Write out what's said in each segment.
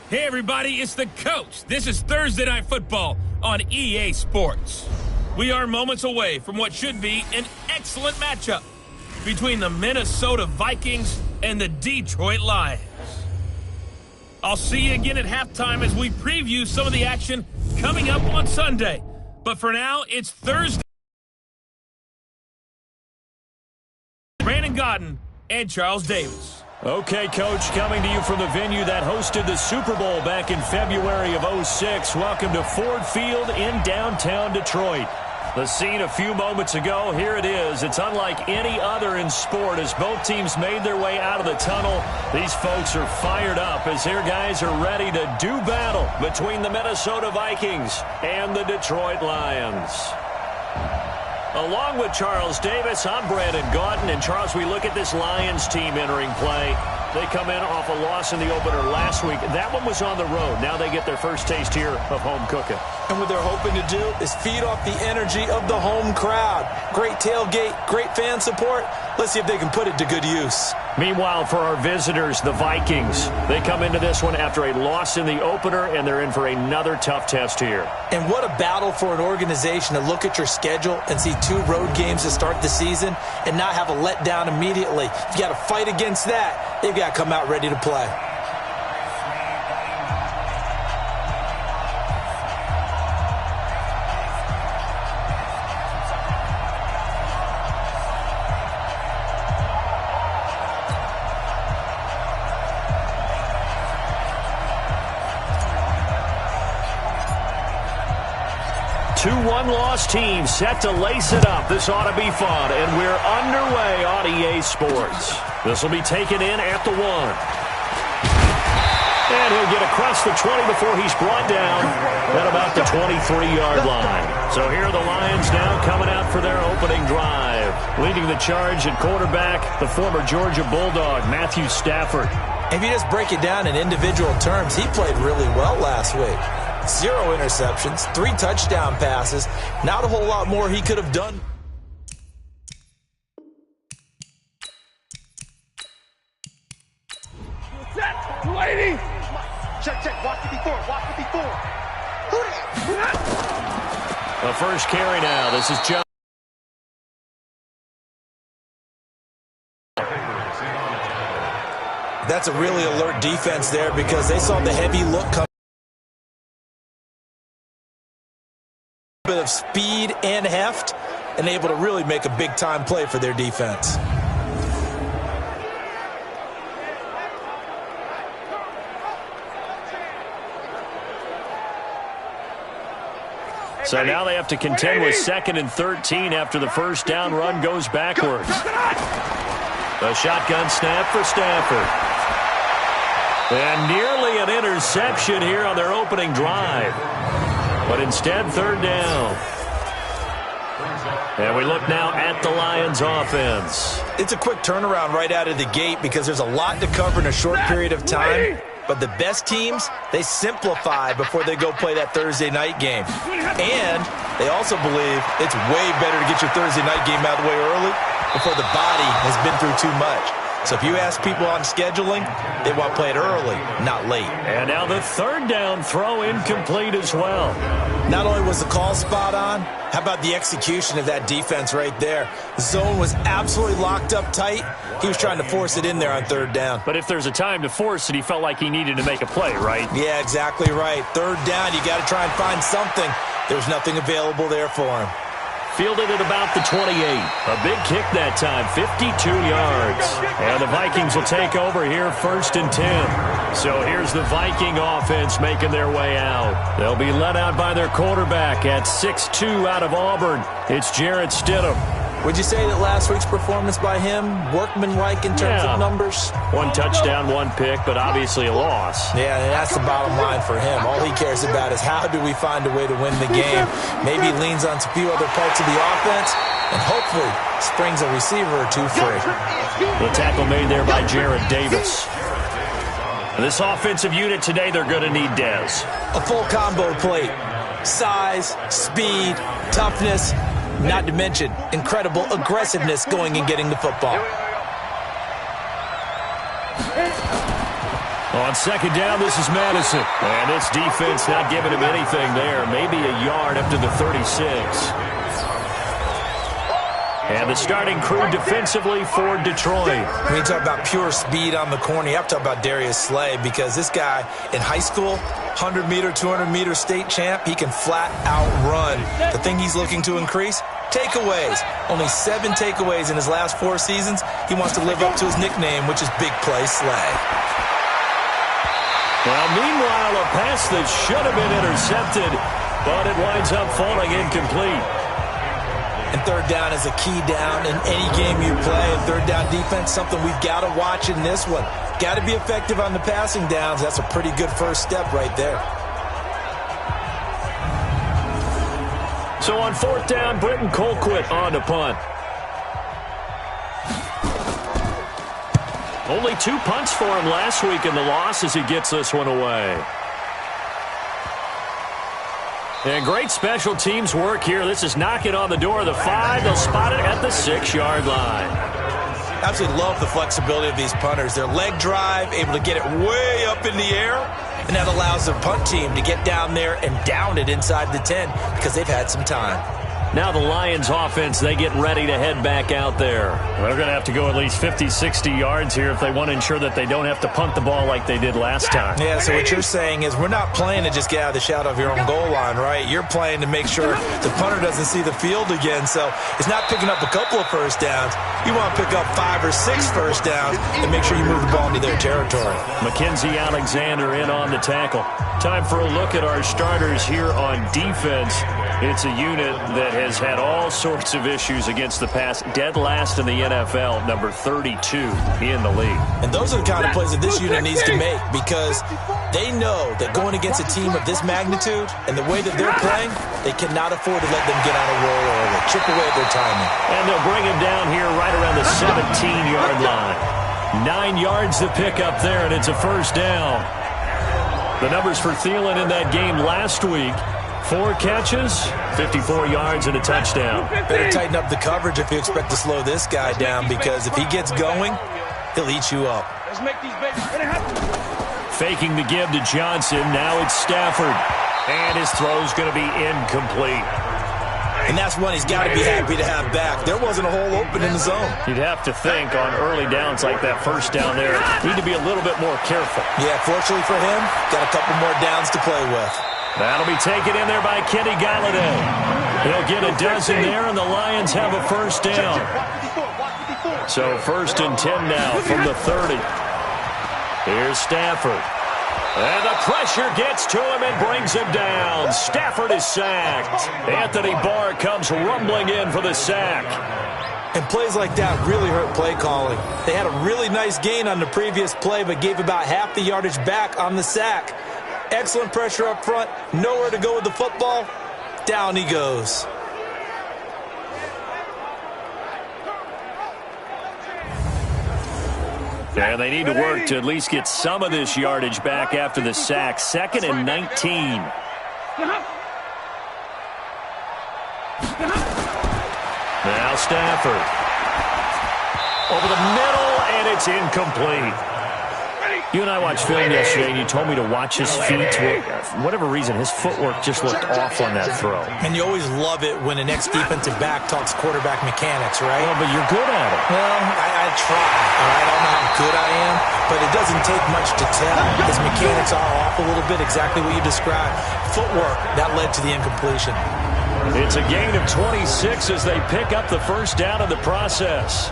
Hey everybody, it's the coach. This is Thursday Night Football on EA Sports. We are moments away from what should be an excellent matchup between the Minnesota Vikings and the Detroit Lions. I'll see you again at halftime as we preview some of the action coming up on Sunday. But for now, it's Thursday. Brandon Godden and Charles Davis. Okay, Coach, coming to you from the venue that hosted the Super Bowl back in February of '06. Welcome to Ford Field in downtown Detroit. The scene a few moments ago, here it is. It's unlike any other in sport as both teams made their way out of the tunnel. These folks are fired up as their guys are ready to do battle between the Minnesota Vikings and the Detroit Lions. Along with Charles Davis, I'm Brandon Godden. And, Charles, we look at this Lions team entering play. They come in off a loss in the opener last week. That one was on the road. Now they get their first taste here of home cooking. And what they're hoping to do is feed off the energy of the home crowd. Great tailgate, great fan support. Let's see if they can put it to good use. Meanwhile, for our visitors, the Vikings, they come into this one after a loss in the opener, and they're in for another tough test here. And what a battle for an organization to look at your schedule and see 2 road games to start the season and not have a letdown immediately. You got to fight against that. They've got to come out ready to play. Two one-loss teams set to lace it up. This ought to be fun, and we're underway on EA Sports. This will be taken in at the 1. And he'll get across the 20 before he's brought down at about the 23-yard line. So here are the Lions now coming out for their opening drive. Leading the charge at quarterback, the former Georgia Bulldog, Matthew Stafford. If you just break it down in individual terms, he played really well last week. 0 interceptions, 3 touchdown passes. Not a whole lot more he could have done. Lady! Check. Watch it before. The first carry now. This is Joe. That's a really alert defense there because they saw the heavy look come. Bit of speed and heft and able to really make a big-time play for their defense. So now they have to contend with 2nd and 13 after the first down run goes backwards. A shotgun snap for Stafford. And nearly an interception here on their opening drive. But instead, 3rd down. And we look now at the Lions offense. It's a quick turnaround right out of the gate because there's a lot to cover in a short period of time. But the best teams, they simplify before they go play that Thursday night game. And they also believe it's way better to get your Thursday night game out of the way early before the body has been through too much. So if you ask people on scheduling, they want to play it early, not late. And now the 3rd down throw incomplete as well. Not only was the call spot on, how about the execution of that defense right there? The zone was absolutely locked up tight. He was trying to force it in there on 3rd down. But if there's a time to force it, he felt like he needed to make a play, right? Yeah, exactly right. 3rd down, you got to try and find something. There's nothing available there for him. Fielded at about the 28. A big kick that time, 52 yards. And the Vikings will take over here 1st and 10. So here's the Viking offense making their way out. They'll be led out by their quarterback at 6'2" out of Auburn. It's Jarrett Stidham. Would you say that last week's performance by him, workmanlike in terms of numbers? 1 touchdown, 1 pick, but obviously a loss. Yeah, and that's the bottom line for him. All he cares about is how do we find a way to win the game. Maybe leans on a few other parts of the offense and hopefully springs a receiver or 2 free. The tackle made there by Jarrett Davis. And this offensive unit today, they're going to need Dez. A full combo plate. Size, speed, toughness, not to mention incredible aggressiveness going and getting the football. On second down, this is Madison. And this defense not giving him anything there. Maybe a yard up to the 36. And the starting crew defensively for Detroit. When you talk about pure speed on the corner, you have to talk about Darius Slay, because this guy in high school, 100-meter, 200-meter state champ, he can flat out run. The thing he's looking to increase, takeaways. Only 7 takeaways in his last 4 seasons. He wants to live up to his nickname, which is Big Play Slay. Well, meanwhile, a pass that should have been intercepted, but it winds up falling incomplete. And third down is a key down in any game you play. And third down defense, something we've got to watch in this one. Got to be effective on the passing downs. That's a pretty good first step right there. So on fourth down, Britton Colquitt on to punt. Only 2 punts for him last week in the loss as he gets this one away. And great special teams work here. This is knocking on the door of the 5. They'll spot it at the 6-yard line. Absolutely love the flexibility of these punters. Their leg drive, able to get it way up in the air, and that allows the punt team to get down there and down it inside the 10 because they've had some time. Now the Lions offense, they get ready to head back out there. They're going to have to go at least 50, 60 yards here if they want to ensure that they don't have to punt the ball like they did last time. Yeah, so what you're saying is we're not playing to just get out of the shadow of your own goal line, right? You're playing to make sure the punter doesn't see the field again. So it's not picking up a couple of first downs. You want to pick up 5 or 6 first downs and make sure you move the ball into their territory. Mackenzie Alexander in on the tackle. Time for a look at our starters here on defense. It's a unit that has had all sorts of issues against the pass. Dead last in the NFL, number 32 in the league. And those are the kind of plays that this unit needs to make, because they know that going against a team of this magnitude and the way that they're playing, they cannot afford to let them get on a roll early. Chip away at their timing. And they'll bring him down here right around the 17-yard line. 9 yards to pick up there, and it's a first down. The numbers for Thielen in that game last week: 4 catches, 54 yards, and a touchdown. Better tighten up the coverage if you expect to slow this guy down, because if he gets going, he'll eat you up. Let's make these babies. Faking the give to Johnson. Now it's Stafford. And his throw's going to be incomplete. And that's one he's got to be happy to have back. There wasn't a hole open in the zone. You'd have to think on early downs like that first down there, need to be a little bit more careful. Yeah, fortunately for him, got a couple more downs to play with. That'll be taken in there by Kenny Galladay. He'll get a dozen there, and the Lions have a first down. So 1st and 10 now from the 30. Here's Stafford. And the pressure gets to him and brings him down. Stafford is sacked. Anthony Barr comes rumbling in for the sack. And plays like that really hurt play calling. They had a really nice gain on the previous play, but gave about half the yardage back on the sack. Excellent pressure up front. Nowhere to go with the football. Down he goes. And they need to work to at least get some of this yardage back after the sack. 2nd and 19. Now Stafford. Over the middle, and it's incomplete. You and I watched film yesterday, and you told me to watch his feet. For whatever reason, his footwork just looked off on that throw. And you always love it when an ex-defensive back talks quarterback mechanics, right? Well, but you're good at it. Well, I try. All right, I don't know how good I am, but it doesn't take much to tell. His mechanics are off a little bit, exactly what you described. Footwork, that led to the incompletion. It's a gain of 26 as they pick up the first down in the process.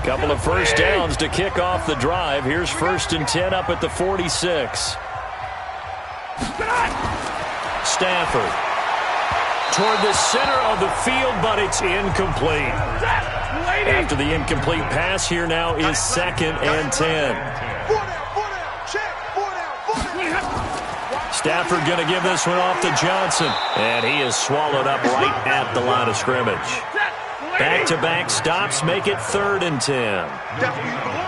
Couple of first downs to kick off the drive. Here's 1st and 10 up at the 46. Stafford toward the center of the field, but it's incomplete. After the incomplete pass, here now is 2nd and 10. Stafford going to give this one off to Johnson, and he is swallowed up right at the line of scrimmage. Back-to-back stops make it 3rd and 10.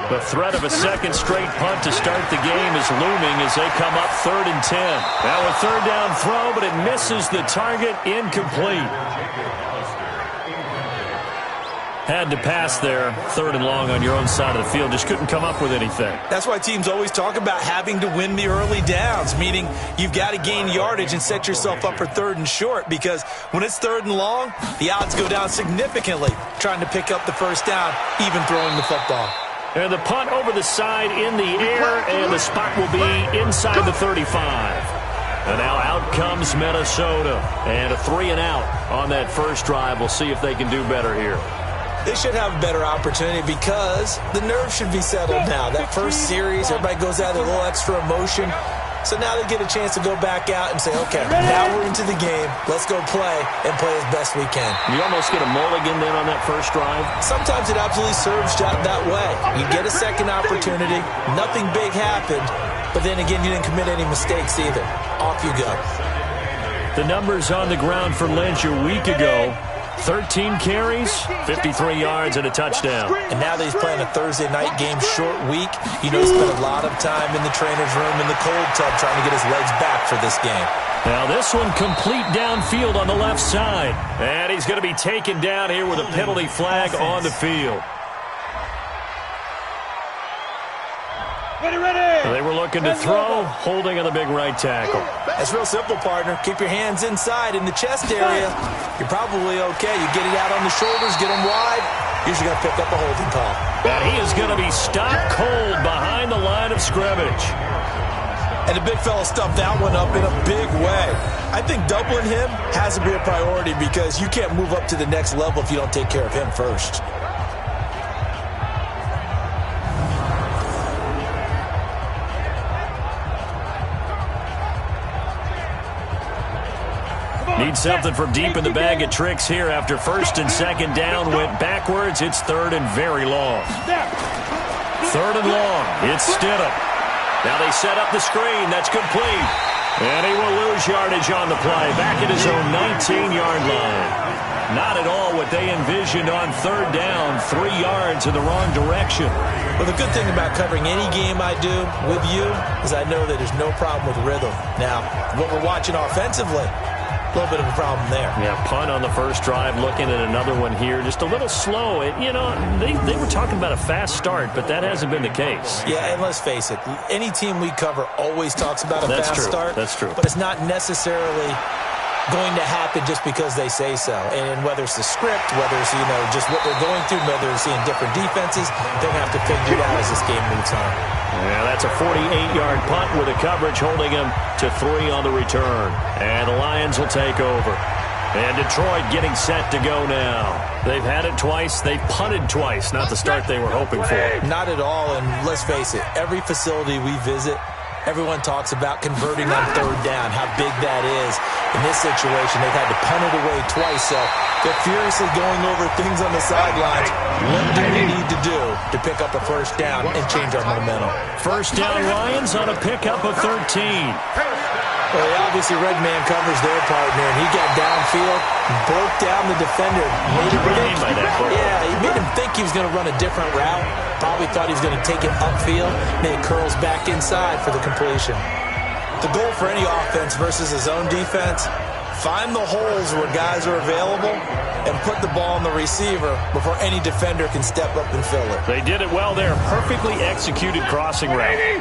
The threat of a second straight punt to start the game is looming as they come up 3rd and 10. Now a 3rd down throw, but it misses the target, incomplete. Had to pass there, 3rd and long on your own side of the field. Just couldn't come up with anything. That's why teams always talk about having to win the early downs, meaning you've got to gain yardage and set yourself up for 3rd and short, because when it's 3rd and long, the odds go down significantly trying to pick up the first down, even throwing the football. And the punt over the side in the air, and the spot will be inside the 35. And now out comes Minnesota. And a 3 and out on that first drive. We'll see if they can do better here. They should have a better opportunity because the nerves should be settled now. That first series, everybody goes out with a little extra emotion. So now they get a chance to go back out and say, okay, now we're into the game. Let's go play and play as best we can. You almost get a mulligan then on that first drive? Sometimes it absolutely serves that way. You get a second opportunity. Nothing big happened. But then again, you didn't commit any mistakes either. Off you go. The numbers on the ground for Lynch a week ago. 13 carries, 53 yards, and a touchdown. And now that he's playing a Thursday night game, short week, he spent a lot of time in the trainer's room in the cold tub trying to get his legs back for this game. Now this one complete downfield on the left side. And he's going to be taken down here with a penalty flag on the field. They were looking to throw, holding on the big right tackle. That's real simple, partner. Keep your hands inside in the chest area. You're probably okay. You get it out on the shoulders, get them wide. Usually going to pick up a holding call. And he is going to be stopped cold behind the line of scrimmage. And the big fella stuffed that one up in a big way. I think doubling him has to be a priority because you can't move up to the next level if you don't take care of him first. Need something from deep in the bag of tricks here after 1st and 2nd down went backwards. It's 3rd and very long. 3rd and long. It's Stidham. Now they set up the screen. That's complete. And he will lose yardage on the play. Back at his own 19-yard line. Not at all what they envisioned on 3rd down. 3 yards in the wrong direction. Well, the good thing about covering any game I do with you is I know that there's no problem with rhythm. Now, what we're watching offensively, a little bit of a problem there. Yeah, punt on the first drive, looking at another one here. Just a little slow. They were talking about a fast start, but that hasn't been the case. Yeah, and let's face it, any team we cover always talks about a fast start. That's true. But it's not necessarily going to happen just because they say so. And whether it's the script, whether it's, just what we're going through, whether it's seeing different defenses, they're going to have to figure it out as this game moves on. Yeah, that's a 48-yard punt with a coverage holding him to 3 on the return. And the Lions will take over. And Detroit getting set to go now. They've had it twice. They've punted twice. Not the start they were hoping for. Not at all. And let's face it, every facility we visit, everyone talks about converting on 3rd down, how big that is. In this situation, they've had to punt it away twice, so they're furiously going over things on the sidelines. What do we need to do to pick up a 1st down and change our momentum? 1st down Lions on a pickup of 13. Well, obviously red man covers their partner, and he got downfield, broke down the defender. He made him think he was going to run a different route. Probably thought he was going to take it upfield, then it curls back inside for the completion. The goal for any offense versus his own defense, find the holes where guys are available and put the ball on the receiver before any defender can step up and fill it. They did it well there. Perfectly executed crossing route.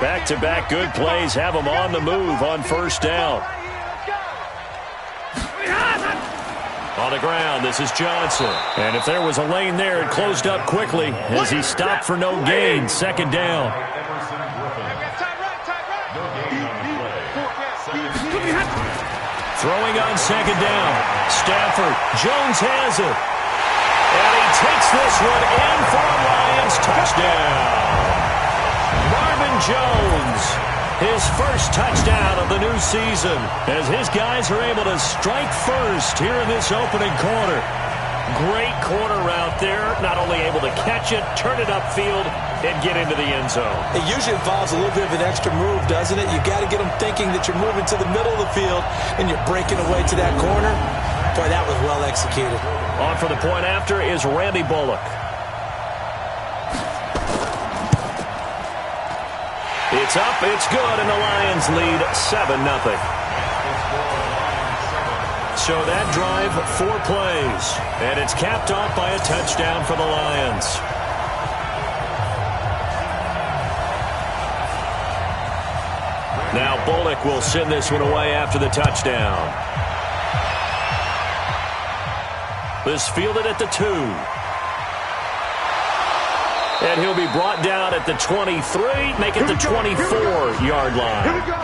Back-to-back good plays have them on the move on 1st down. On the ground, this is Johnson. And if there was a lane there, it closed up quickly as he stopped for no gain. 2nd down. Throwing on 2nd down. Stafford. Jones has it. And he takes this one in for a Lions touchdown. Marvin Jones, his first touchdown of the new season, as his guys are able to strike first here in this opening quarter. Great corner route there, not only able to catch it, turn it upfield, and get into the end zone. It usually involves a little bit of an extra move, doesn't it? You've got to get them thinking that you're moving to the middle of the field and you're breaking away to that corner. Boy, that was well executed. On for the point after is Randy Bullock. It's up, it's good, and the Lions lead 7-0. So that drive, 4 plays, and it's capped off by a touchdown for the Lions. Now Bullock will send this one away after the touchdown. This fielded at the 2. And he'll be brought down at the 23, make it the 24-yard line. Here we go.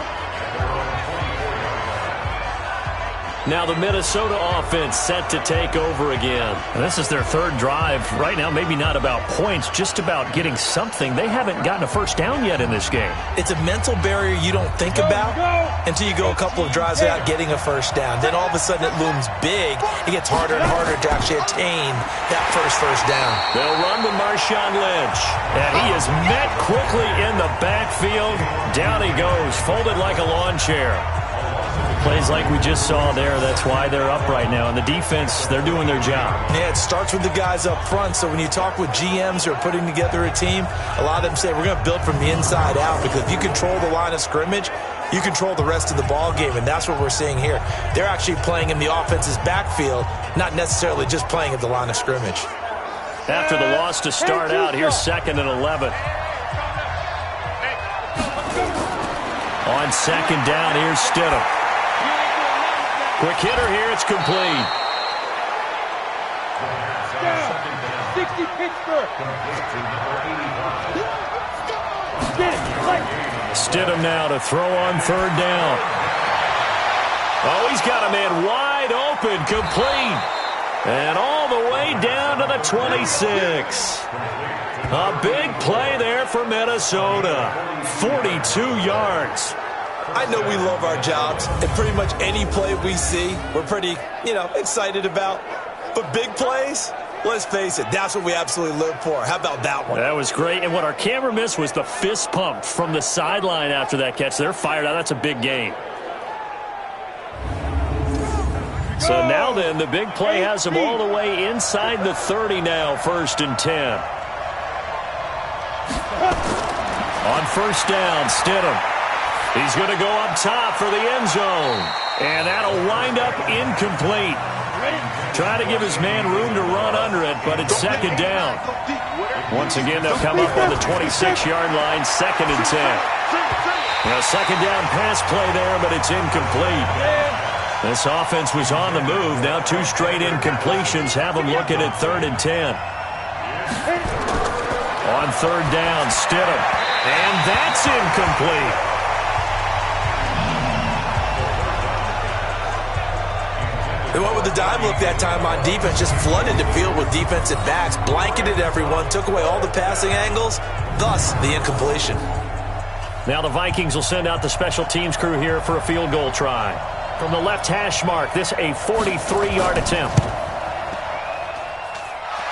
Now the Minnesota offense set to take over again. And this is their 3rd drive. Right now, maybe not about points, just about getting something. They haven't gotten a first down yet in this game. It's a mental barrier you don't think about until you go a couple of drives without getting a first down. Then all of a sudden it looms big. It gets harder and harder to actually attain that first down. They'll run with Marshawn Lynch. And he is met quickly in the backfield. Down he goes, folded like a lawn chair. Plays like we just saw there. That's why they're up right now. And the defense, they're doing their job. Yeah, it starts with the guys up front. So when you talk with GMs who are putting together a team, a lot of them say we're going to build from the inside out, because if you control the line of scrimmage, you control the rest of the ball game, and that's what we're seeing here. They're actually playing in the offense's backfield, not necessarily just playing at the line of scrimmage. After the loss to start out, here's 2nd and 11. On 2nd down, here's Stidham. Quick hitter here, it's complete. 60 Pittsburgh. Stidham now to throw on 3rd down. Oh, he's got a man wide open, complete. And all the way down to the 26. A big play there for Minnesota. 42 yards. I know we love our jobs, and pretty much any play we see, we're pretty, excited about. But big plays, let's face it, that's what we absolutely live for. How about that one? That was great. And what our camera missed was the fist pump from the sideline after that catch. They're fired out. That's a big game. So now then, the big play has them all the way inside the 30 now, 1st and 10. On 1st down, Stidham. He's going to go up top for the end zone. And that'll wind up incomplete. Try to give his man room to run under it, but it's 2nd down. Once again, they'll come up on the 26-yard line, 2nd and 10. Now, 2nd down pass play there, but it's incomplete. This offense was on the move. Now 2 straight incompletions have them looking at 3rd and 10. On 3rd down, Stidham. And that's incomplete. They went with the dime look that time on defense, just flooded the field with defensive backs, blanketed everyone, took away all the passing angles, thus the incompletion. Now the Vikings will send out the special teams crew here for a field goal try. From the left hash mark, this a 43-yard attempt.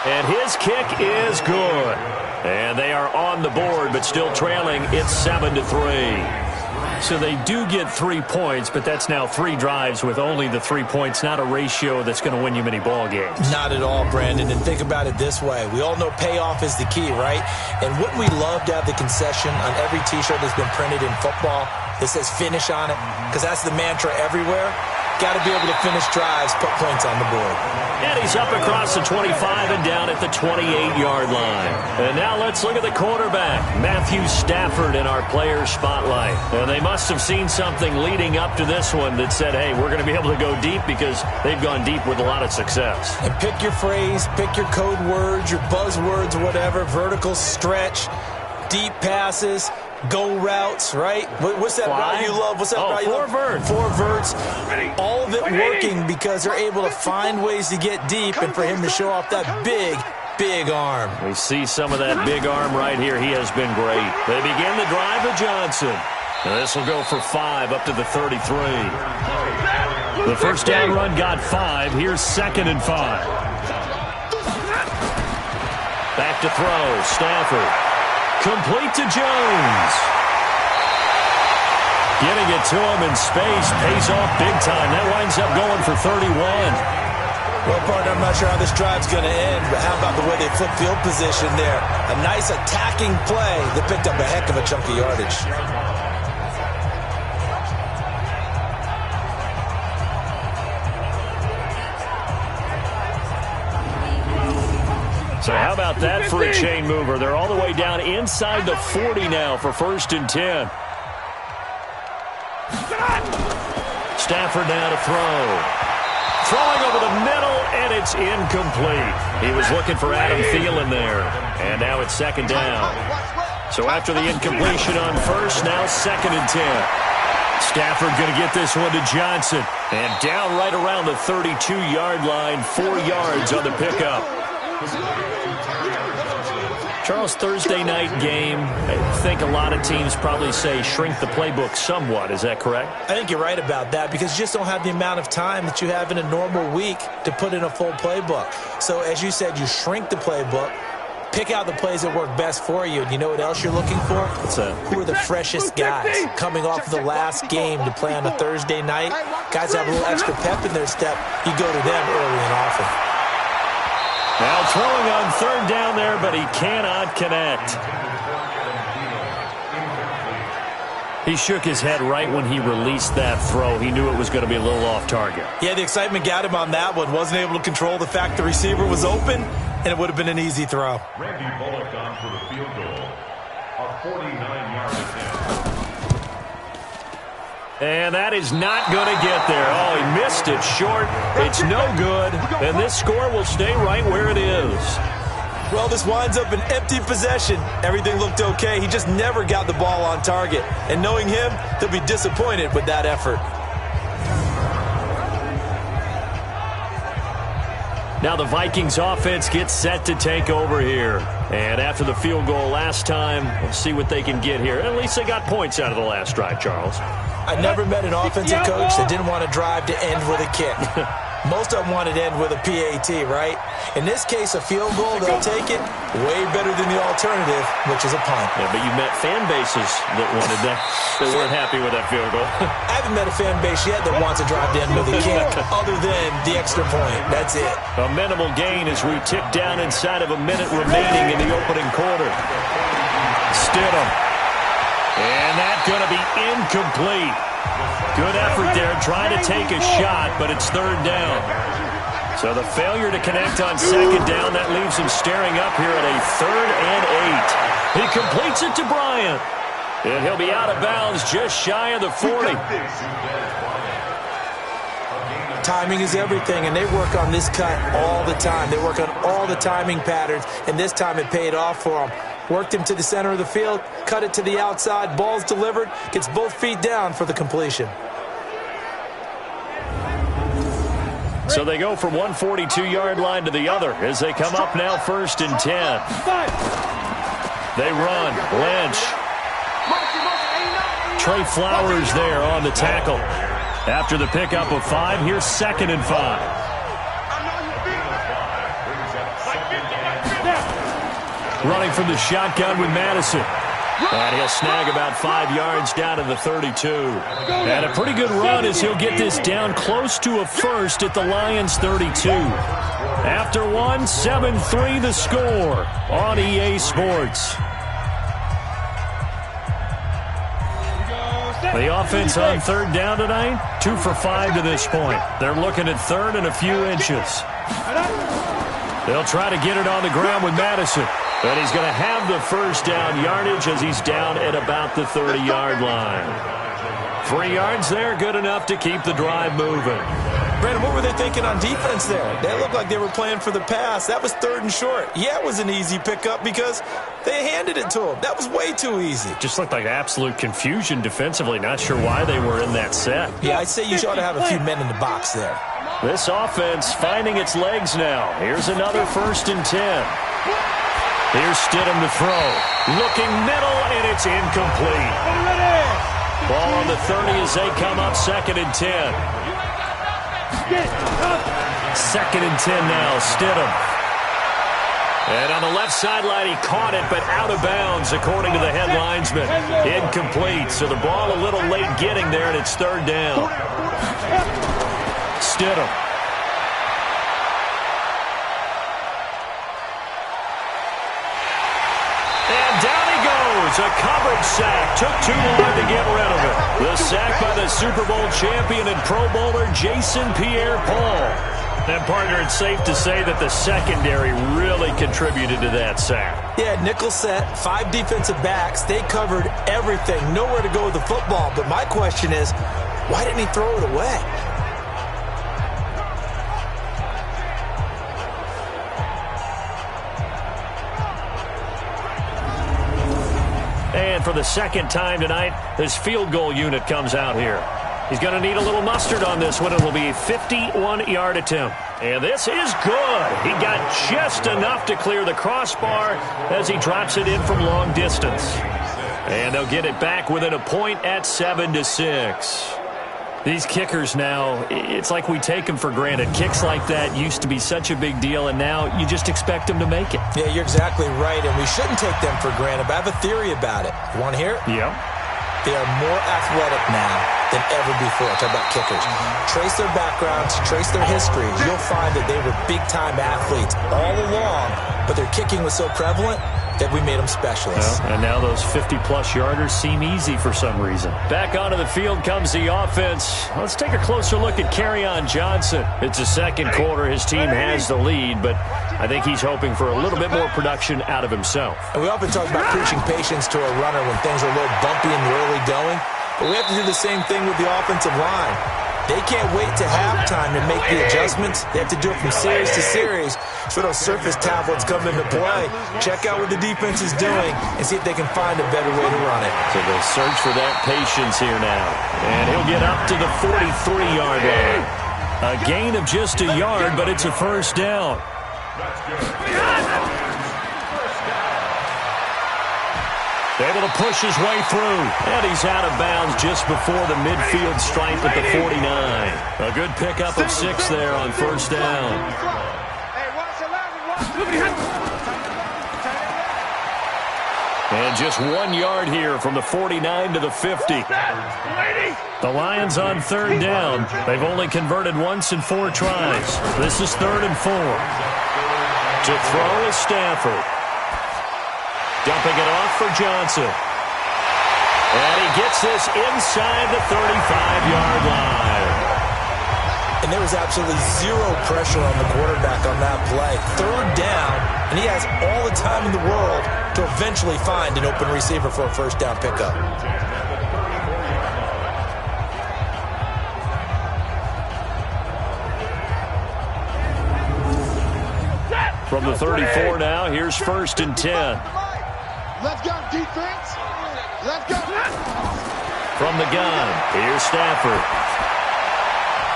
And his kick is good. And they are on the board, but still trailing. It's 7-3. So they do get 3 points, but that's now 3 drives with only the 3 points, not a ratio that's going to win you many ball games. Not at all, Brandon. And think about it this way. We all know payoff is the key, right? And wouldn't we love to have the concession on every T-shirt that's been printed in football that says finish on it? Because that's the mantra everywhere. Got to be able to finish drives, put points on the board. And he's up across the 25 and down at the 28-yard line. And now let's look at the quarterback, Matthew Stafford, in our player spotlight. And they must have seen something leading up to this one that said, hey, we're going to be able to go deep, because they've gone deep with a lot of success. And pick your phrase, pick your code words, your buzzwords, whatever, vertical stretch, deep passes, go routes, right? What's that route you love? What's that route you love? 4 verts. 4 verts. All of it working because they're able to find ways to get deep, and for him to show off that big arm. We see some of that big arm right here. He has been great. They begin the drive with Johnson. And this will go for 5 up to the 33. The first down run got 5. Here's 2nd and 5. Back to throw. Stafford. Complete to Jones. Getting it to him in space pays off big time. That winds up going for 31. Well, partner, I'm not sure how this drive's going to end, but how about the way they flip field position there? A nice attacking play that picked up a heck of a chunk of yardage. So how about that for a chain mover? They're all the way down inside the 40 now for 1st and 10. Stafford now to throw. Throwing over the middle, and it's incomplete. He was looking for Adam Thielen there. And now it's 2nd down. So after the incompletion on 1st, now 2nd and 10. Stafford going to get this one to Johnson. And down right around the 32-yard line, 4 yards on the pickup. Charles, Thursday night game, I think a lot of teams probably say shrink the playbook somewhat. Is that correct? I think you're right about that because you just don't have the amount of time that you have in a normal week to put in a full playbook. So as you said, you shrink the playbook, pick out the plays that work best for you. And you know what else you're looking for? What's that? Who are the freshest guys coming off of the last game to play on a Thursday night? Guys have a little extra pep in their step. You go to them early and often. Now throwing on 3rd down there, but he cannot connect. He shook his head right when he released that throw. He knew it was going to be a little off target. Yeah, the excitement got him on that one. Wasn't able to control the fact the receiver was open, and it would have been an easy throw. Randy Bullock on for the field goal. A 49-yard attempt. And that is not going to get there. Oh, he missed it short. It's no good. And this score will stay right where it is. Well, this winds up an empty possession. Everything looked okay. He just never got the ball on target. And knowing him, he'll be disappointed with that effort. Now the Vikings offense gets set to take over here. And after the field goal last time, we'll see what they can get here. At least they got points out of the last drive, Charles. I never met an offensive coach that didn't want to drive to end with a kick. Most of them wanted to end with a PAT, right? In this case, a field goal, they'll take it way better than the alternative, which is a punt. Yeah, but you met fan bases that wanted that, that weren't happy with that field goal. I haven't met a fan base yet that wants to drive to end with a kick other than the extra point. That's it. A minimal gain as we tick down inside of a minute remaining in the opening quarter. Stidham. And that's going to be incomplete. Good effort there, trying to take a shot, but it's 3rd down. So the failure to connect on 2nd down, that leaves him staring up here at a 3rd and 8. He completes it to Bryant. And he'll be out of bounds just shy of the 40. Timing is everything, and they work on this cut all the time. They work on all the timing patterns, and this time it paid off for them. Worked him to the center of the field, cut it to the outside, ball's delivered, gets both feet down for the completion. So they go from one 42-yard line to the other as they come up now 1st and 10. They run. Lynch. Trey Flowers there on the tackle. After the pickup of 5, here's 2nd and 5. Running from the shotgun with Madison. And he'll snag about 5 yards down to the 32. And a pretty good run as he'll get this down close to a first at the Lions' 32. After one, 7-3 the score on EA Sports. The offense on 3rd down tonight, 2 for 5 to this point. They're looking at 3rd and a few inches. They'll try to get it on the ground with Madison. But he's going to have the 1st down yardage as he's down at about the 30-yard line. 3 yards there, good enough to keep the drive moving. Brandon, what were they thinking on defense there? They looked like they were playing for the pass. That was 3rd and short. Yeah, it was an easy pickup because they handed it to him. That was way too easy. Just looked like absolute confusion defensively. Not sure why they were in that set. Yeah, I'd say you ought to have a few men in the box there. This offense finding its legs now. Here's another 1st and 10. Here's Stidham to throw. Looking middle, and it's incomplete. Ball on the 30 as they come up 2nd and 10. 2nd and 10 now, Stidham. And on the left sideline, he caught it, but out of bounds, according to the head linesman. Incomplete, so the ball a little late getting there, and it's 3rd down. Stidham. It's a coverage sack. Took too long to get rid of it. The sack by the Super Bowl champion and Pro Bowler Jason Pierre-Paul. And, partner, it's safe to say that the secondary really contributed to that sack. Yeah, nickel set, 5 defensive backs. They covered everything. Nowhere to go with the football. But my question is, why didn't he throw it away? And for the second time tonight, this field goal unit comes out here. He's going to need a little mustard on this one. It will be a 51-yard attempt. And this is good. He got just enough to clear the crossbar as he drops it in from long distance. And they'll get it back within a point at 7-6. These kickers now, it's like we take them for granted. Kicks like that used to be such a big deal, and now you just expect them to make it. Yeah, you're exactly right, and we shouldn't take them for granted. But I have a theory about it. You want to hear it? Yeah. They are more athletic now than ever before. Talk about kickers. Trace their backgrounds, trace their histories. You'll find that they were big-time athletes all along, but their kicking was so prevalent that we made them specialists. Well, and now those 50-plus yarders seem easy for some reason. Back onto the field comes the offense. Let's take a closer look at Kerryon Johnson. It's the second quarter. His team has the lead, but I think he's hoping for a little bit more production out of himself. And we often talk about preaching patience to a runner when things are a little bumpy in the early going, but we have to do the same thing with the offensive line. They can't wait to halftime to make the adjustments. They have to do it from series to series. So those surface tablets come into play. Check out what the defense is doing and see if they can find a better way to run it. So they'll search for that patience here now. And he'll get up to the 43-yard line. A gain of just a yard, but it's a first down. Able to push his way through. And he's out of bounds just before the midfield stripe at the 49. A good pickup of 6 there on first down. And just 1 yard here from the 49 to the 50. The Lions on third down. They've only converted once in 4 tries. This is 3rd and 4. To throw is Stafford. Dumping it off for Johnson. And he gets this inside the 35-yard line. And there was absolutely zero pressure on the quarterback on that play. 3rd down, and he has all the time in the world to eventually find an open receiver for a first down pickup. From the 34 now, here's 1st and 10. Let's go, defense. Let's go. From the gun, here's Stafford.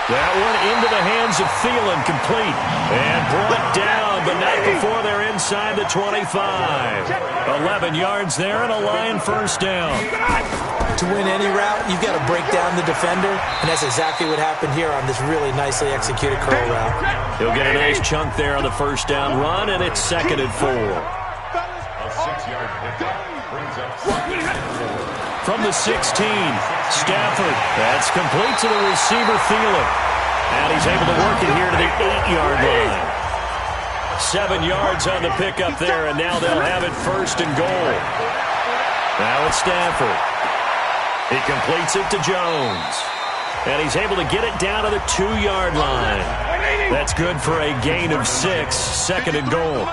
That one into the hands of Thielen, complete. And brought down, but not before they're inside the 25. 11 yards there and a Lion first down. To win any route, you've got to break down the defender, and that's exactly what happened here on this really nicely executed curl route. He'll get a nice chunk there on the first down run, and it's 2nd and 4. From the 16, Stafford. That's complete to the receiver, Thielen. And he's able to work it here to the 8-yard line. 7 yards on the pickup there, and now they'll have it 1st and goal. Now it's Stafford. He completes it to Jones. And he's able to get it down to the 2-yard line. That's good for a gain of 6, 2nd and goal.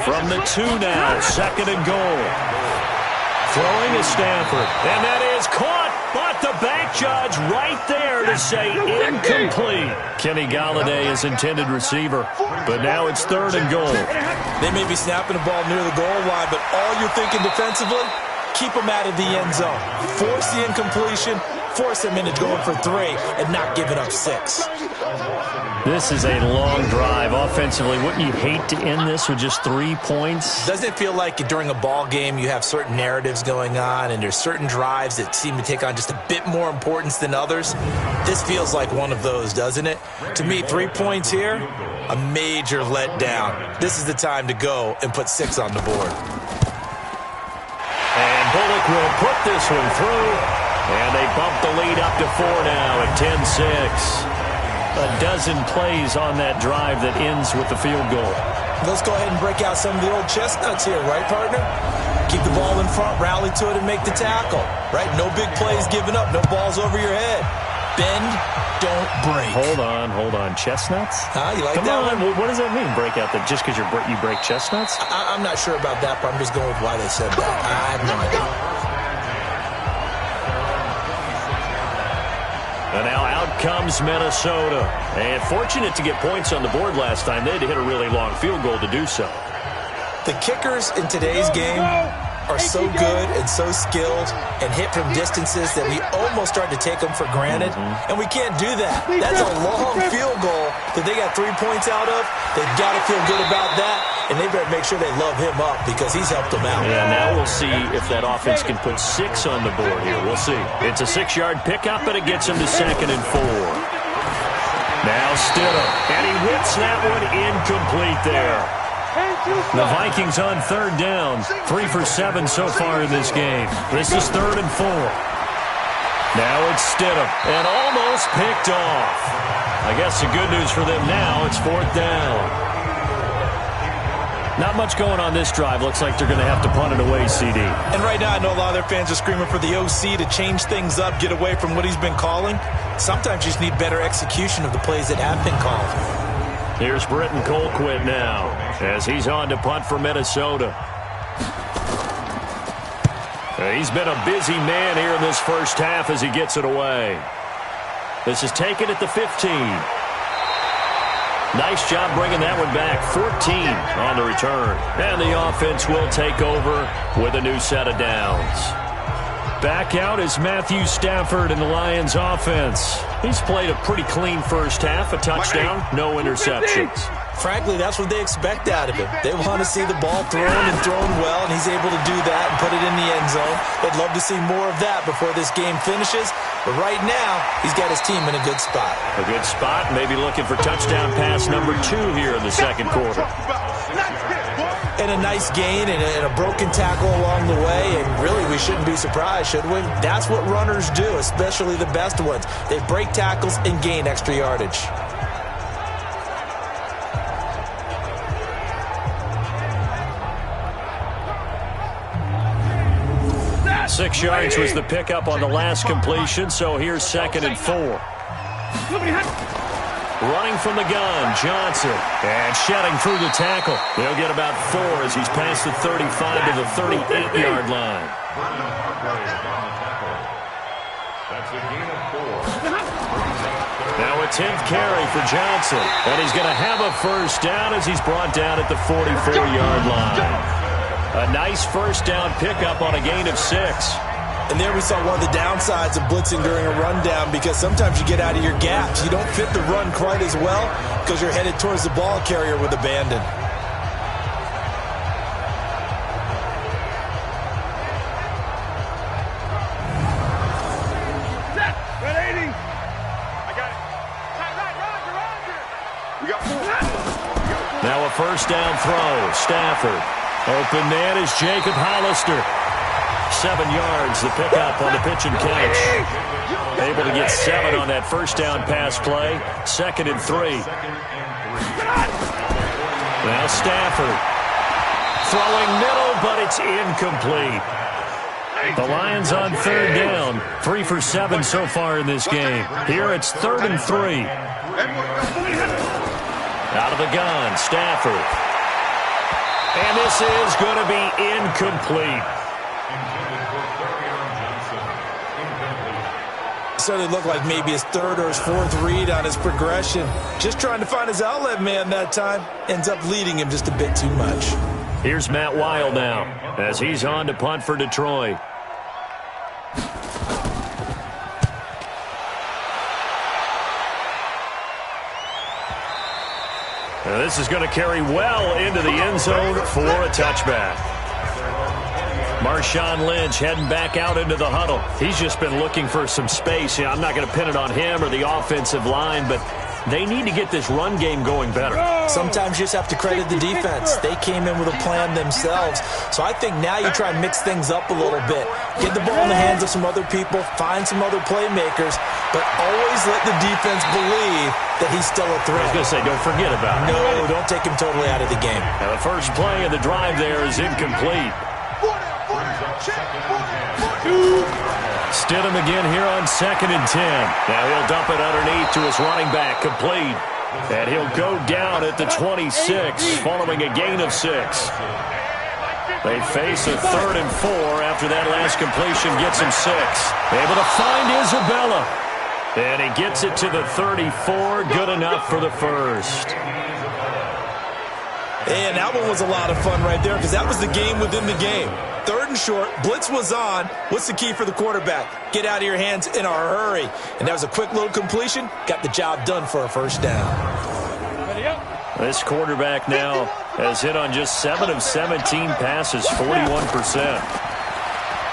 From the 2 now, 2nd and goal. Throwing is Stafford. And that is caught, but the back judge right there to say incomplete. Kenny Golladay is intended receiver, but now it's 3rd and goal. They may be snapping the ball near the goal line, but all you're thinking defensively, keep them out of the end zone. Force the incompletion, force them into going for 3 and not giving up 6. This is a long drive offensively. Wouldn't you hate to end this with just 3 points? Doesn't it feel like during a ball game you have certain narratives going on and there's certain drives that seem to take on just a bit more importance than others? This feels like one of those, doesn't it? To me, 3 points here, a major letdown. This is the time to go and put 6 on the board. And Bullock will put this one through. And they bump the lead up to 4 now at 10-6. A dozen plays on that drive that ends with the field goal. Let's go ahead and break out some of the old chestnuts here, right, partner? Keep the ball in front, rally to it, and make the tackle. Right? No big plays given up. No balls over your head. Bend, don't break. Hold on. Chestnuts? You like Come that on. one? What does that mean, break out? Just because you break chestnuts? I'm not sure about that, but I'm just going with why they said that. I have no idea. And now out comes Minnesota. And fortunate to get points on the board last time. They had to hit a really long field goal to do so. The kickers in today's game are so good and so skilled and hit from distances that we almost start to take them for granted. And we can't do that. That's a long field goal that they got 3 points out of. They've got to feel good about that, and they better make sure they love him up because he's helped them out. Yeah, now we'll see if that offense can put 6 on the board here. We'll see. It's a 6-yard pickup, and it gets him to 2nd and 4. Now Stidham, and he whips that one incomplete there. The Vikings on 3rd down. 3 for 7 so far in this game. This is 3rd and 4. Now it's Stidham, and almost picked off. I guess the good news for them now, it's 4th down. Not much going on this drive. Looks like they're going to have to punt it away, CD. And right now, I know a lot of their fans are screaming for the OC to change things up, get away from what he's been calling. Sometimes you just need better execution of the plays that have been called. Here's Britton Colquitt now as he's on to punt for Minnesota. He's been a busy man here in this first half as he gets it away. This is taken at the 15. Nice job bringing that one back. 14 on the return. And the offense will take over with a new set of downs. Back out is Matthew Stafford in the Lions offense. He's played a pretty clean first half, a touchdown, no interceptions. Frankly, that's what they expect out of him. They want to see the ball thrown and thrown well, and he's able to do that and put it in the end zone. They'd love to see more of that before this game finishes. But right now, he's got his team in a good spot. A good spot, maybe looking for touchdown pass number 2 here in the second quarter. And a nice gain and a broken tackle along the way, and really we shouldn't be surprised, should we? That's what runners do, especially the best ones. They break tackles and gain extra yardage. Six yards was the pickup on the last completion, so here's 2nd and 4. Running from the gun, Johnson. And shedding through the tackle. They'll get about 4 as he's past the 35 to the 38-yard line. That's a gain of 4. Now a 10th carry for Johnson. And he's going to have a first down as he's brought down at the 44-yard line. A nice first down pickup on a gain of 6. And there we saw one of the downsides of blitzing during a rundown, because sometimes you get out of your gaps. You don't fit the run quite as well because you're headed towards the ball carrier with abandon. Now a first down throw. Stafford. Open man is Jacob Hollister. 7 yards, the pickup on the pitch and catch. Able to get 7 on that first down pass play. 2nd and 3. Now Stafford. Throwing middle, but it's incomplete. The Lions on 3rd down. 3 for 7 so far in this game. Here it's 3rd and 3. Out of the gun, Stafford. And this is going to be incomplete. Certainly looked like maybe his 3rd or his 4th read on his progression. Just trying to find his outlet man that time. Ends up leading him just a bit too much. Here's Matt Wild now as he's on to punt for Detroit. Now this is going to carry well into the end zone for a touchback. Marshawn Lynch heading back out into the huddle. He's just been looking for some space. I'm not going to pin it on him or the offensive line, but they need to get this run game going better. Sometimes you just have to credit the defense. They came in with a plan themselves. So I think now you try and mix things up a little bit. Get the ball in the hands of some other people, find some other playmakers, but always let the defense believe that he's still a threat. I was going to say, don't forget about it. No, don't take him totally out of the game. Now the first play of the drive there is incomplete. Stidham again here on 2nd and 10. Now he'll dump it underneath to his running back, complete. And he'll go down at the 26 following a gain of 6. They face a 3rd and 4 after that last completion gets him 6. Able to find Isabella. And he gets it to the 34. Good enough for the first. And that one was a lot of fun right there because that was the game within the game. 3rd and short, blitz was on. What's the key for the quarterback? Get out of your hands in a hurry. And that was a quick little completion. Got the job done for a first down. This quarterback now has hit on just 7 of 17 passes, 41%.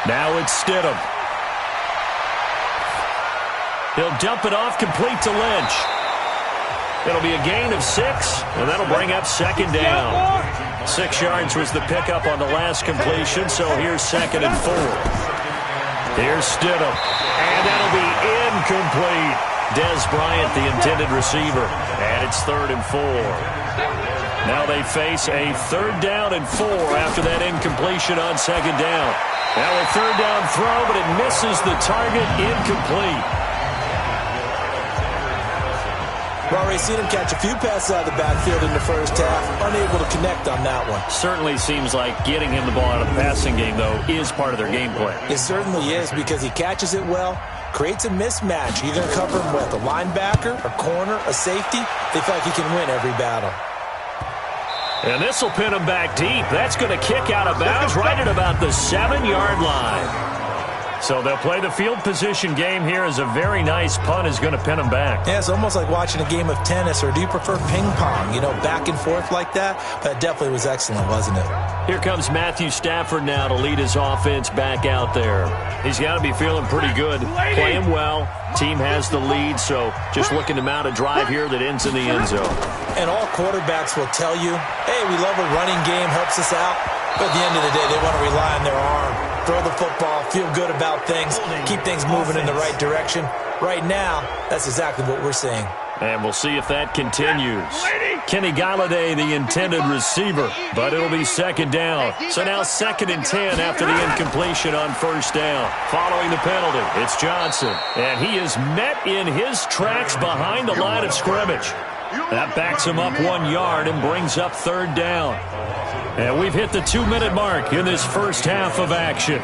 Now it's Stidham. He'll dump it off complete to Lynch. It'll be a gain of 6, and that'll bring up 2nd down. 6 yards was the pickup on the last completion, so here's 2nd and 4. Here's Stidham, and that'll be incomplete. Des Bryant, the intended receiver, and it's 3rd and 4. Now they face a 3rd down and 4 after that incompletion on 2nd down. Now a 3rd down throw, but it misses the target, incomplete. We've already seen him catch a few passes out of the backfield in the first half. Unable to connect on that one. Certainly seems like getting him the ball out of the passing game, though, is part of their game plan. It certainly is because he catches it well, creates a mismatch. You're going to cover him with a linebacker, a corner, a safety. They feel like he can win every battle. And this will pin him back deep. That's going to kick out of bounds right at about the 7-yard line. So they'll play the field position game here as a very nice punt is going to pin them back. Yeah, it's almost like watching a game of tennis, or do you prefer ping pong? You know, back and forth like that? That definitely was excellent, wasn't it? Here comes Matthew Stafford now to lead his offense back out there. He's got to be feeling pretty good, playing well. Team has the lead, so just looking to mount a drive here that ends in the end zone. And all quarterbacks will tell you, hey, we love a running game, helps us out. But at the end of the day, they want to rely on their arm. Throw the football, feel good about things, keep things moving in the right direction. Right now, that's exactly what we're seeing. And we'll see if that continues. Kenny Galladay, the intended receiver, but it'll be 2nd down. So now 2nd and 10 after the incompletion on 1st down. Following the penalty, it's Johnson. And he is met in his tracks behind the line of scrimmage. That backs him up 1 yard and brings up 3rd down. And we've hit the 2-minute mark in this first half of action.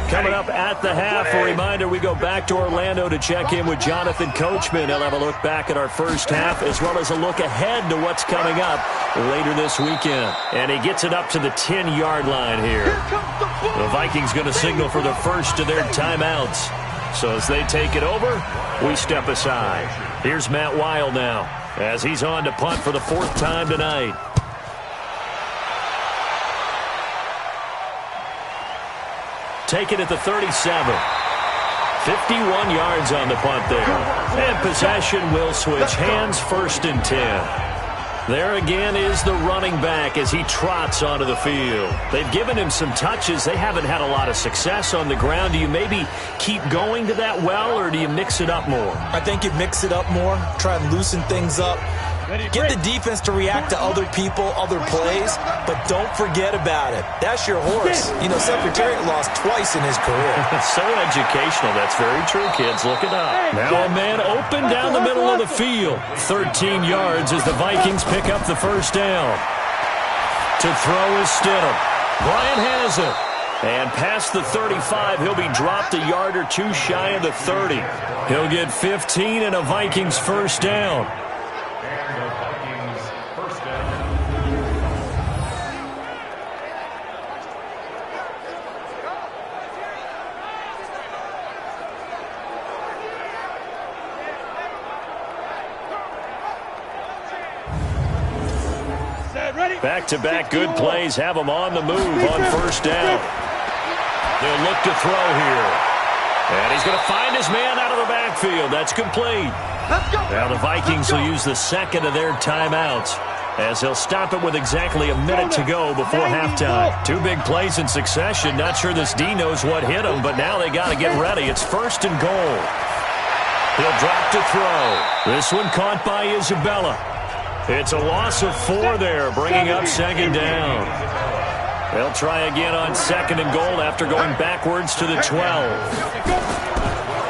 Coming up at the half, a reminder, we go back to Orlando to check in with Jonathan Coachman. He'll have a look back at our first half as well as a look ahead to what's coming up later this weekend. And he gets it up to the 10-yard line here. The Vikings going to signal for the first of their timeouts. So as they take it over, we step aside. Here's Matt Weil now as he's on to punt for the 4th time tonight. Take it at the 37. 51 yards on the punt there. And possession will switch hands, 1st and 10. There again is the running back as he trots onto the field. They've given him some touches. They haven't had a lot of success on the ground. Do you maybe keep going to that well, or do you mix it up more? I think you mix it up more, try and loosen things up. Get the defense to react to other people, other plays, but don't forget about it. That's your horse. You know, Secretariat lost twice in his career. So educational. That's very true, kids. Look it up. Now a man open down the middle of the field. 13 yards as the Vikings pick up the 1st down. To throw is Stidham. Bryant has it. And past the 35, he'll be dropped a yard or two shy of the 30. He'll get 15 and a Vikings 1st down. Back-to-back good plays have him on the move on 1st down. They'll look to throw here. And he's going to find his man out of the backfield. That's complete. Now the Vikings will use the 2nd of their timeouts as they'll stop it with exactly a minute to go before halftime. 2 big plays in succession. Not sure this D knows what hit him, but now they got to get ready. It's 1st and goal. He'll drop to throw. This one caught by Isabella. It's a loss of 4 there, bringing up 2nd down. They'll try again on 2nd and goal after going backwards to the 12.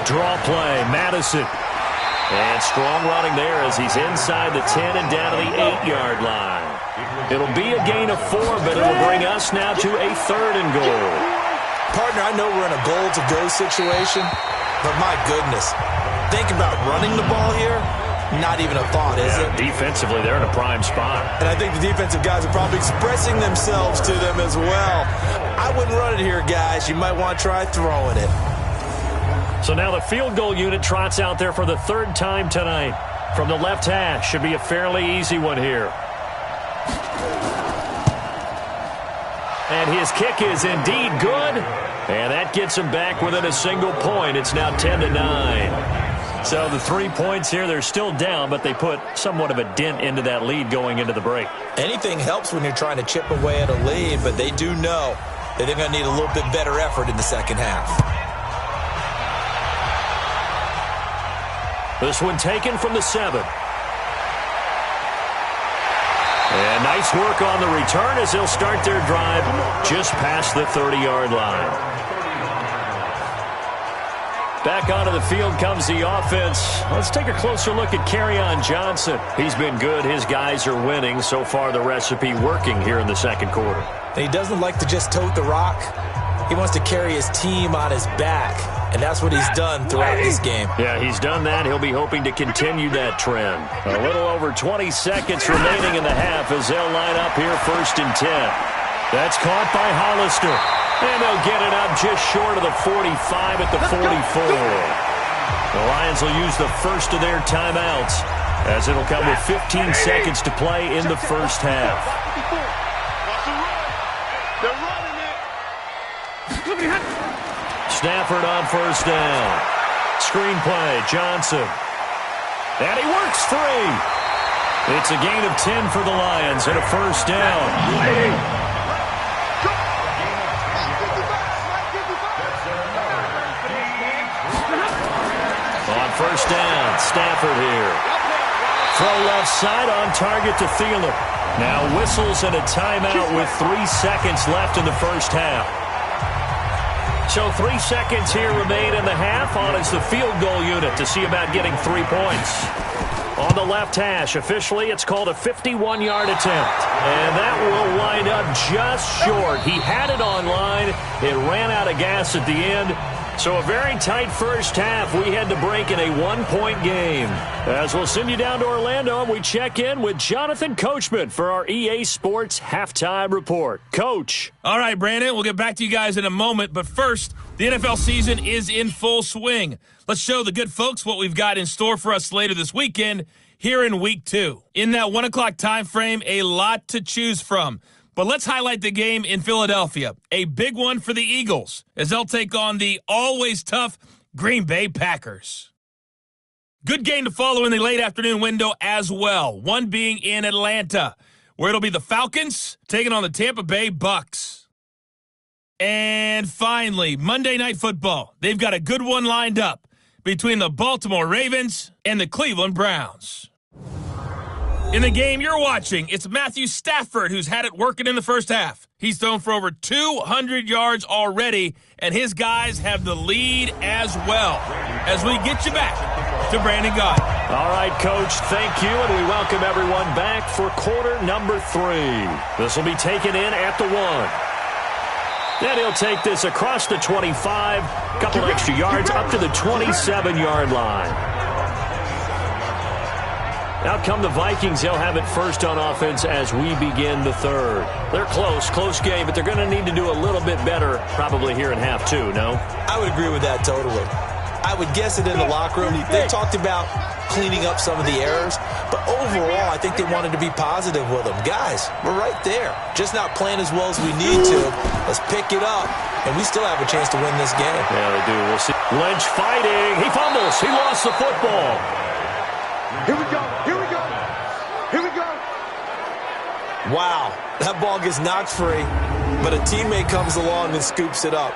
Draw play, Madison. And strong running there as he's inside the 10 and down to the 8-yard line. It'll be a gain of 4, but it'll bring us now to a 3rd and goal. Partner, I know we're in a goal-to-go situation, but my goodness, think about running the ball here. Not even a thought, is it? Defensively, they're in a prime spot. And I think the defensive guys are probably expressing themselves to them as well. I wouldn't run it here, guys. You might want to try throwing it. So now the field goal unit trots out there for the 3rd time tonight. From the left hash, should be a fairly easy one here. And his kick is indeed good. And that gets him back within a single point. It's now 10-9. So the 3 points here, they're still down, but they put somewhat of a dent into that lead going into the break. Anything helps when you're trying to chip away at a lead, but they do know that they're going to need a little bit better effort in the second half. This one taken from the 7. And nice work on the return as they'll start their drive just past the 30-yard line. Back onto the field comes the offense. Let's take a closer look at Kerryon Johnson. He's been good. His guys are winning. So far, the recipe working here in the 2nd quarter. And he doesn't like to just tote the rock. He wants to carry his team on his back, and that's what he's done throughout this game. Yeah, he's done that. He'll be hoping to continue that trend. A little over 20 seconds remaining in the half as they'll line up here 1st and 10. That's caught by Hollister. And they'll get it up just short of the 45 at the 44. The Lions will use the first of their timeouts as it'll come with 15 seconds to play in the 1st half. Stafford on 1st down. Screenplay, Johnson. And he works 3. It's a gain of 10 for the Lions and a 1st down. On 1st down, Stafford here. Throw left side on target to Thielen. Now whistles and a timeout with 3 seconds left in the 1st half. So 3 seconds here remain in the half. On is the field goal unit to see about getting 3 points. On the left hash, officially it's called a 51-yard attempt. And that will wind up just short. He had it on line. It ran out of gas at the end. So a very tight 1st half. We had to break in a 1-point game. As we'll send you down to Orlando, we check in with Jonathan Coachman for our EA Sports Halftime Report. Coach. All right, Brandon, we'll get back to you guys in a moment. But first, the NFL season is in full swing. Let's show the good folks what we've got in store for us later this weekend here in Week 2. In that 1 o'clock time frame, a lot to choose from. But let's highlight the game in Philadelphia. A big one for the Eagles as they'll take on the always tough Green Bay Packers. Good game to follow in the late afternoon window as well. One being in Atlanta, where it'll be the Falcons taking on the Tampa Bay Bucks. And finally, Monday Night Football. They've got a good one lined up between the Baltimore Ravens and the Cleveland Browns. In the game you're watching, it's Matthew Stafford who's had it working in the 1st half. He's thrown for over 200 yards already, and his guys have the lead as well. As we get you back to Brandon Gaudin. All right, Coach, thank you, and we welcome everyone back for quarter number 3. This will be taken in at the 1. Then he'll take this across the 25, couple extra yards up to the 27-yard line. Out come the Vikings. They'll have it first on offense as we begin the 3rd. They're close game, but they're going to need to do a little bit better probably here in half 2, no? I would agree with that totally. I would guess it in the locker room. They talked about cleaning up some of the errors, but overall, I think they wanted to be positive with them. Guys, we're right there. Just not playing as well as we need to. Let's pick it up, and we still have a chance to win this game. Yeah, they do. We'll see. Lynch fighting. He fumbles. He lost the football. Here we go. Here we go. Here we go. Wow, that ball gets knocked free, but a teammate comes along and scoops it up.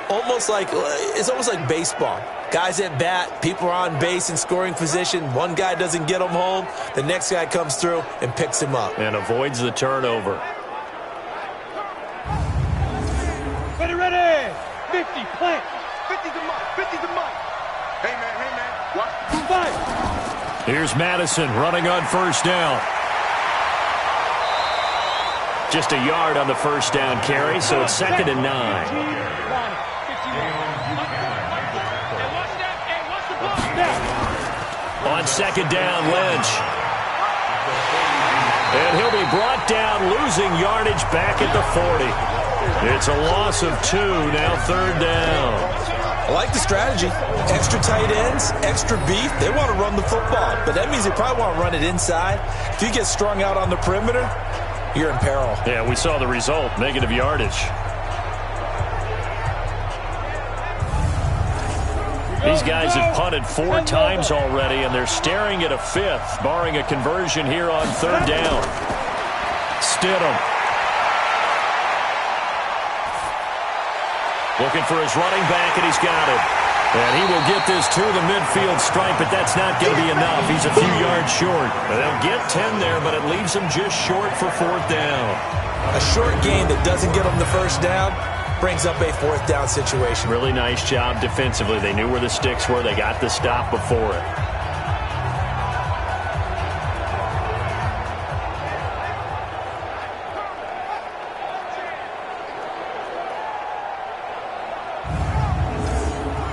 It's almost like baseball. Guys at bat, people are on base in scoring position. One guy doesn't get him home. The next guy comes through and picks him up. And avoids the turnover. Ready. 50, plant. 50's a month. 50's a month. Hey, man. Watch the 5. Here's Madison running on first down. Just a yard on the first down carry, so it's 2nd and 9. On 2nd down, Lynch. And he'll be brought down, losing yardage back at the 40. It's a loss of 2, now 3rd down. I like the strategy. Extra tight ends, extra beef. They want to run the football, but that means they probably want to run it inside. If you get strung out on the perimeter, you're in peril. Yeah, we saw the result, negative yardage. These guys have punted 4 times already, and they're staring at a 5th, barring a conversion here on 3rd down. Stidham. Looking for his running back, and he's got it. And he will get this to the midfield stripe, but that's not going to be enough. He's a few yards short. They'll get 10 there, but it leaves him just short for 4th down. A short gain that doesn't get them the first down brings up a 4th down situation. Really nice job defensively. They knew where the sticks were. They got the stop before it.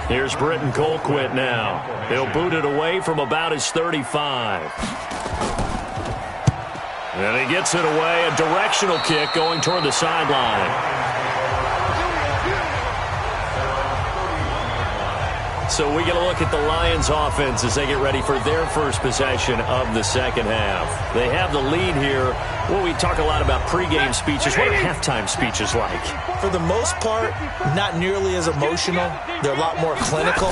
Here's Britton Colquitt now. He'll boot it away from about his 35. And he gets it away. A directional kick going toward the sideline. So we get a look at the Lions offense as they get ready for their first possession of the second half. They have the lead here. Well, we talk a lot about pregame speeches. What are halftime speeches like? For the most part, not nearly as emotional. They're a lot more clinical.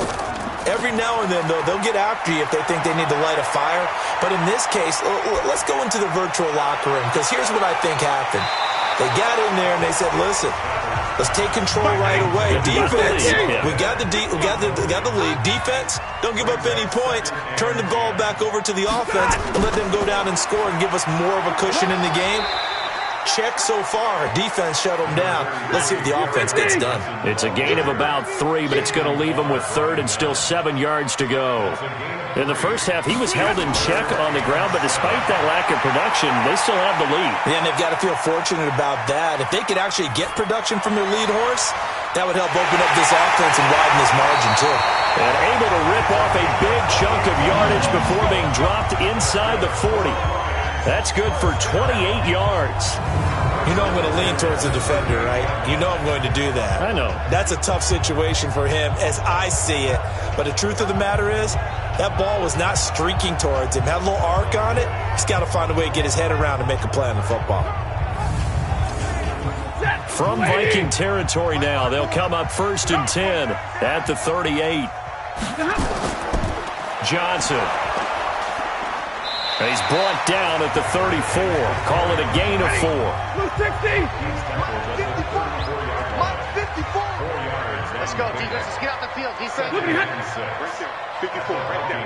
Every now and then, though, they'll get after you if they think they need to light a fire. But in this case, let's go into the virtual locker room, because here's what I think happened. They got in there and they said, listen, let's take control right away. Defense, we got the lead. Defense, don't give up any points. Turn the ball back over to the offense and let them go down and score and give us more of a cushion in the game. Check so far. Defense shut them down. Let's see if the offense gets done. It's a gain of about 3, but it's going to leave them with 3rd and still 7 yards to go. In the first half, he was held in check on the ground, but despite that lack of production, they still have the lead. Yeah, and they've got to feel fortunate about that. If they could actually get production from their lead horse, that would help open up this offense and widen this margin, too. And able to rip off a big chunk of yardage before being dropped inside the 40. That's good for 28 yards. You know I'm going to lean towards the defender, right? You know I'm going to do that. I know. That's a tough situation for him as I see it. But the truth of the matter is, that ball was not streaking towards him. Had a little arc on it. He's got to find a way to get his head around and make a play on the football. From Viking territory now, they'll come up 1st and 10 at the 38. Johnson. He's brought down at the 34. Call it a gain of 4. 60. 54. Let's go, defense. Let's get out the field, defense. Right there. 54. Right there.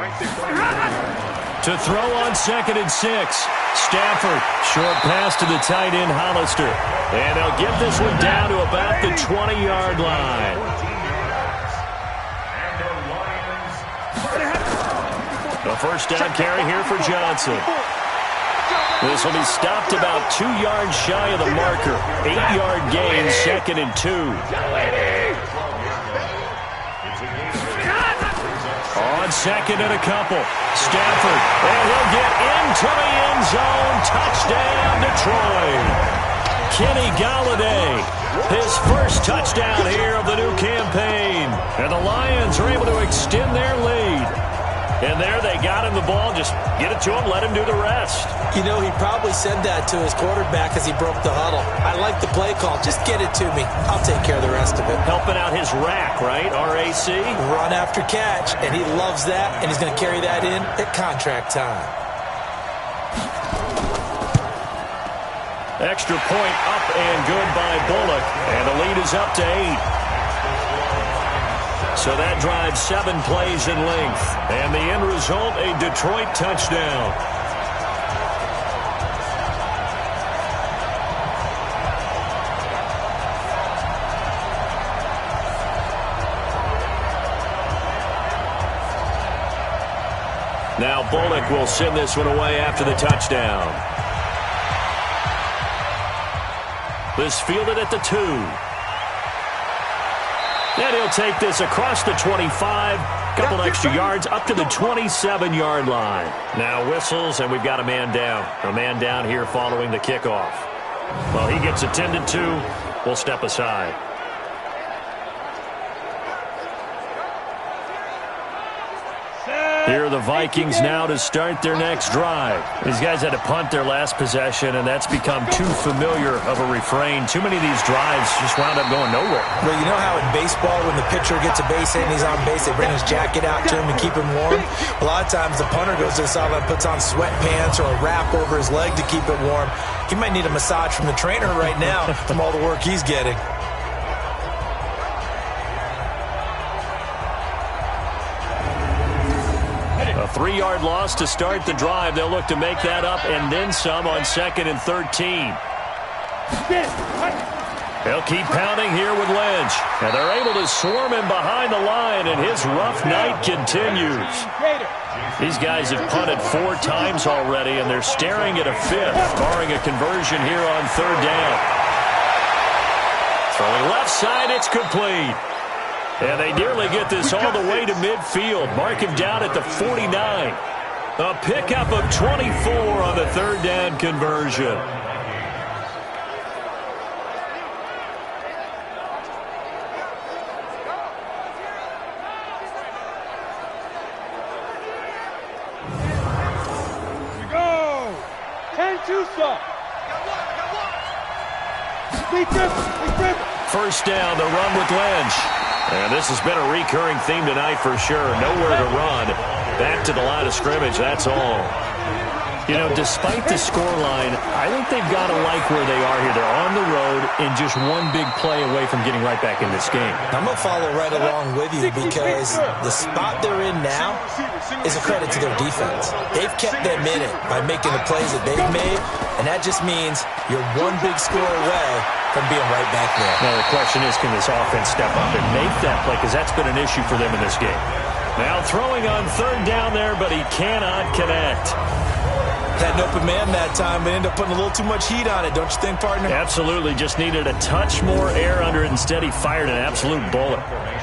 To throw on 2nd and 6. Stafford. Short pass to the tight end, Hollister. And they'll get this one down to about the 20-yard line. The first down carry here for Johnson. This will be stopped about 2 yards shy of the marker. 8-yard gain, 2nd and 2. On 2nd and a couple. Stafford, and he'll get into the end zone. Touchdown, Detroit. Kenny Golladay, his first touchdown here of the new campaign. And the Lions are able to extend their lead. And there they got him the ball. Just get it to him, let him do the rest. You know, he probably said that to his quarterback as he broke the huddle. I like the play call. Just get it to me. I'll take care of the rest of it. Helping out his rack, right? R-A-C? Run after catch. And he loves that, and he's going to carry that in at contract time. Extra point up and good by Bullock. And the lead is up to 8. So that drives 7 plays in length. And the end result, a Detroit touchdown. Bullock will send this one away after the touchdown. This fielded at the 2. And he'll take this across the 25. Couple extra yards up to the 27-yard line. Now whistles, and we've got a man down. A man down here following the kickoff. Well, he gets attended to. We'll step aside. Here are the Vikings now to start their next drive. These guys had to punt their last possession, and that's become too familiar of a refrain. Too many of these drives just wound up going nowhere. Well, you know how in baseball, when the pitcher gets a base hit and he's on base, they bring his jacket out to him to keep him warm? A lot of times the punter goes to the sideline, puts on sweatpants or a wrap over his leg to keep it warm. He might need a massage from the trainer right now from all the work he's getting. A 3-yard loss to start the drive. They'll look to make that up and then some on 2nd and 13. They'll keep pounding here with Lynch. And they're able to swarm him behind the line, and his rough night continues. These guys have punted 4 times already, and they're staring at a 5th, barring a conversion here on 3rd down. Throwing left side, it's complete. And they nearly get this all the way to midfield. Mark him down at the 49. A pickup of 24 on the 3rd down conversion. Here we go. 10-2 stop. First down, the run with Lynch. And this has been a recurring theme tonight for sure. Nowhere to run. Back to the line of scrimmage, that's all. You know, despite the scoreline, I think they've got to like where they are here. They're on the road and just one big play away from getting right back in this game. I'm going to follow right along with you because the spot they're in now is a credit to their defense. They've kept them in it by making the plays that they've made, and that just means you're one big score away from being right back there. Now the question is, can this offense step up and make that play? Because that's been an issue for them in this game. Now throwing on 3rd down there, but he cannot connect. Had an open man that time, but ended up putting a little too much heat on it, don't you think, partner? Absolutely. Just needed a touch more air under it. Instead, he fired an absolute bullet.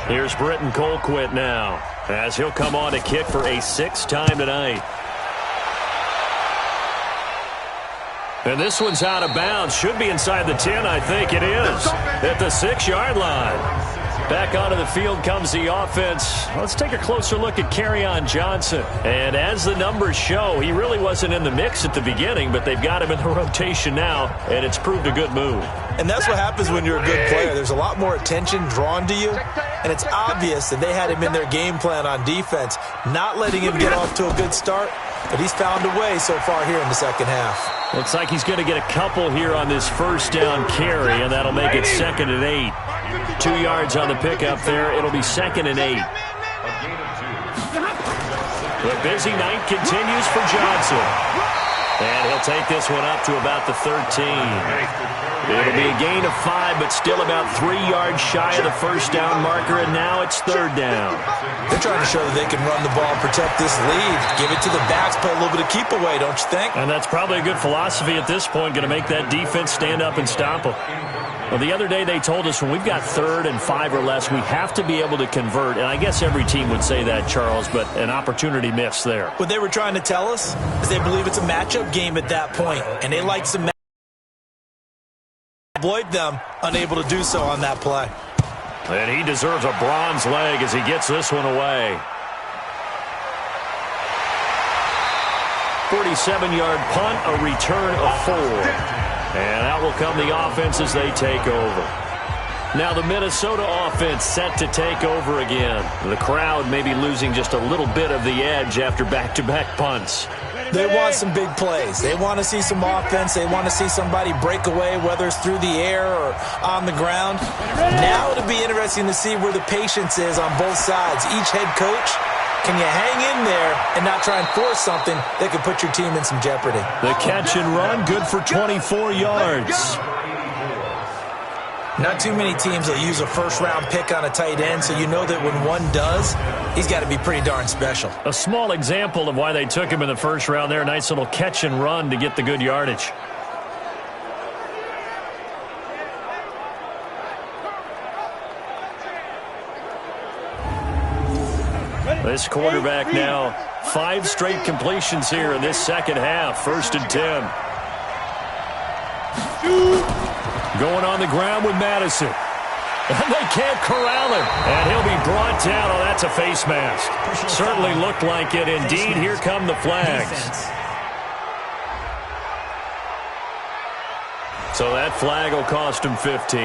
Here's Britton Colquitt now, as he'll come on to kick for a 6th time tonight. And this one's out of bounds. Should be inside the 10, I think it is. At the 6-yard line. Back onto the field comes the offense. Let's take a closer look at Kerryon Johnson. And as the numbers show, he really wasn't in the mix at the beginning, but they've got him in the rotation now, and it's proved a good move. And that's what happens when you're a good player. There's a lot more attention drawn to you, and it's obvious that they had him in their game plan on defense, not letting him get off to a good start, but he's found a way so far here in the second half. Looks like he's going to get a couple here on this 1st down carry, and that'll make it 2nd and 8. 2 yards on the pickup there. It'll be 2nd and 8. The busy night continues for Johnson. And he'll take this one up to about the 13. It'll be a gain of 5, but still about 3 yards shy of the 1st down marker, and now it's 3rd down. They're trying to show that they can run the ball and protect this lead. Give it to the backs, play a little bit of keep away, don't you think? And that's probably a good philosophy at this point, going to make that defense stand up and stop them. Well, the other day they told us when we've got 3rd and 5 or less, we have to be able to convert. And I guess every team would say that, Charles, but an opportunity missed there. What they were trying to tell us is they believe it's a matchup game at that point, and they like some exploit them, unable to do so on that play. And he deserves a bronze leg as he gets this one away. 47-yard punt, a return of 4. And out will come the offense as they take over. Now the Minnesota offense set to take over again. The crowd may be losing just a little bit of the edge after back-to-back punts. They want some big plays. They want to see some offense. They want to see somebody break away, whether it's through the air or on the ground. Now it'll be interesting to see where the patience is on both sides. Each head coach, can you hang in there and not try and force something that could put your team in some jeopardy? The catch and run, good for 24 yards. Not too many teams will use a first-round pick on a tight end, so you know that when one does, he's got to be pretty darn special. A small example of why they took him in the first round there. Nice little catch and run to get the good yardage. This quarterback now 5 straight completions here in this second half. 1st and 10. Going on the ground with Madison. And they can't corral him. And he'll be brought down. Oh, that's a face mask. Certainly looked like it. Indeed, here come the flags. So that flag will cost him 15.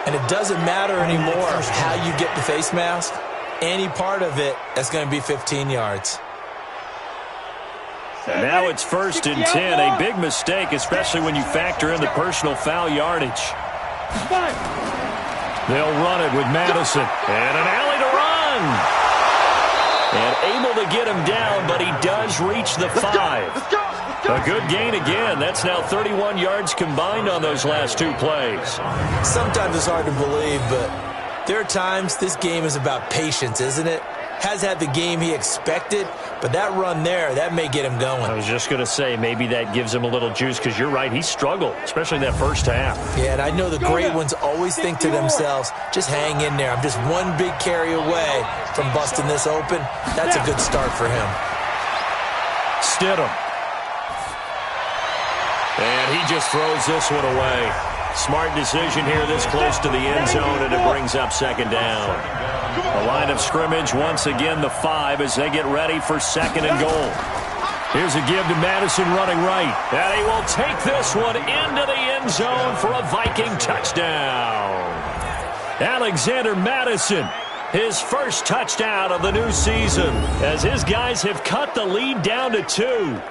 And it doesn't matter anymore how you get the face mask. Any part of it, that's going to be 15 yards. And now it's 1st and 10. A big mistake, especially when you factor in the personal foul yardage. They'll run it with Madison. And an alley to run. And able to get him down, but he does reach the 5. A good gain again. That's now 31 yards combined on those last 2 plays. Sometimes it's hard to believe, but there are times this game is about patience, isn't it? Has had the game he expected, but that run there, that may get him going. I was just going to say, maybe that gives him a little juice, because you're right, he struggled, especially in that first half. Yeah, and I know the great ones always think to themselves, just hang in there. I'm just one big carry away from busting this open. That's a good start for him. Stidham. And he just throws this one away. Smart decision here this close to the end zone, and it brings up 2nd down. The line of scrimmage, once again, the 5 as they get ready for 2nd and goal. Here's a give to Madison running right. And he will take this one into the end zone for a Viking touchdown. Alexander Madison, his first touchdown of the new season, as his guys have cut the lead down to 2.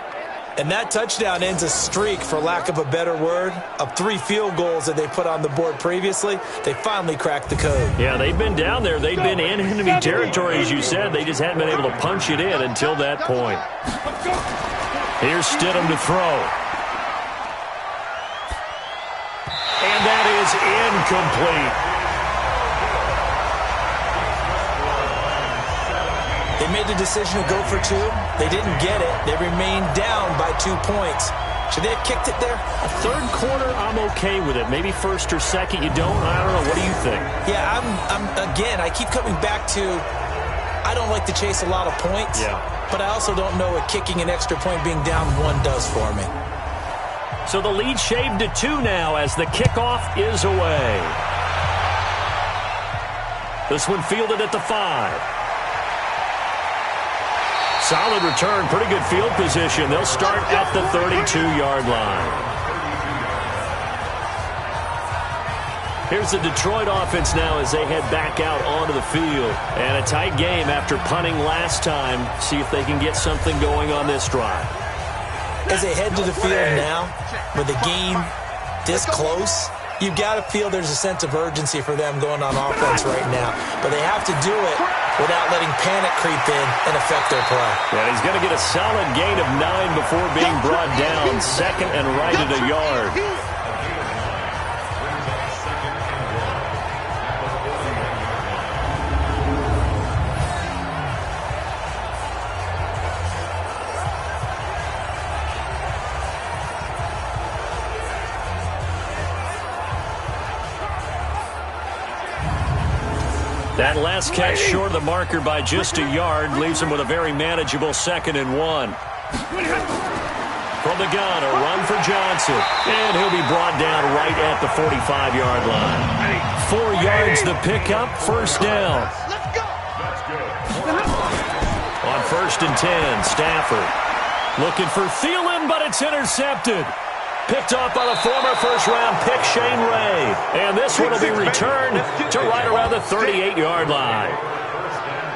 And that touchdown ends a streak, for lack of a better word, of 3 field goals that they put on the board previously. They finally cracked the code. Yeah, they've been down there. They've been in enemy territory, as you said. They just hadn't been able to punch it in until that point. Here's Stidham to throw. And that is incomplete. They made the decision to go for 2. They didn't get it. They remained down by 2 points. Should they have kicked it there? A 3rd quarter, I'm okay with it. Maybe 1st or 2nd, you don't. I don't know. What do you think? Yeah, again, I keep coming back to, I don't like to chase a lot of points. Yeah. But I also don't know what kicking an extra point being down 1 does for me. So the lead shaved to 2 now as the kickoff is away. This one fielded at the 5. Solid return, pretty good field position. They'll start at the 32-yard line. Here's the Detroit offense now as they head back out onto the field. And a tight game after punting last time. See if they can get something going on this drive. As they head to the field now, with the game this close, you've got to feel there's a sense of urgency for them going on offense right now. But they have to do it without letting panic creep in and affect their play. Yeah, he's going to get a solid gain of 9 before being brought down. 2nd and right at a yard. That last catch short of the marker by just a yard leaves him with a very manageable 2nd and 1. From the gun, a run for Johnson. And he'll be brought down right at the 45-yard line. 4 yards the pickup, 1st down. On 1st and 10, Stafford looking for Thielen, but it's intercepted. Picked off by the former first-round pick, Shane Ray. And this one will be returned to right around the 38-yard line.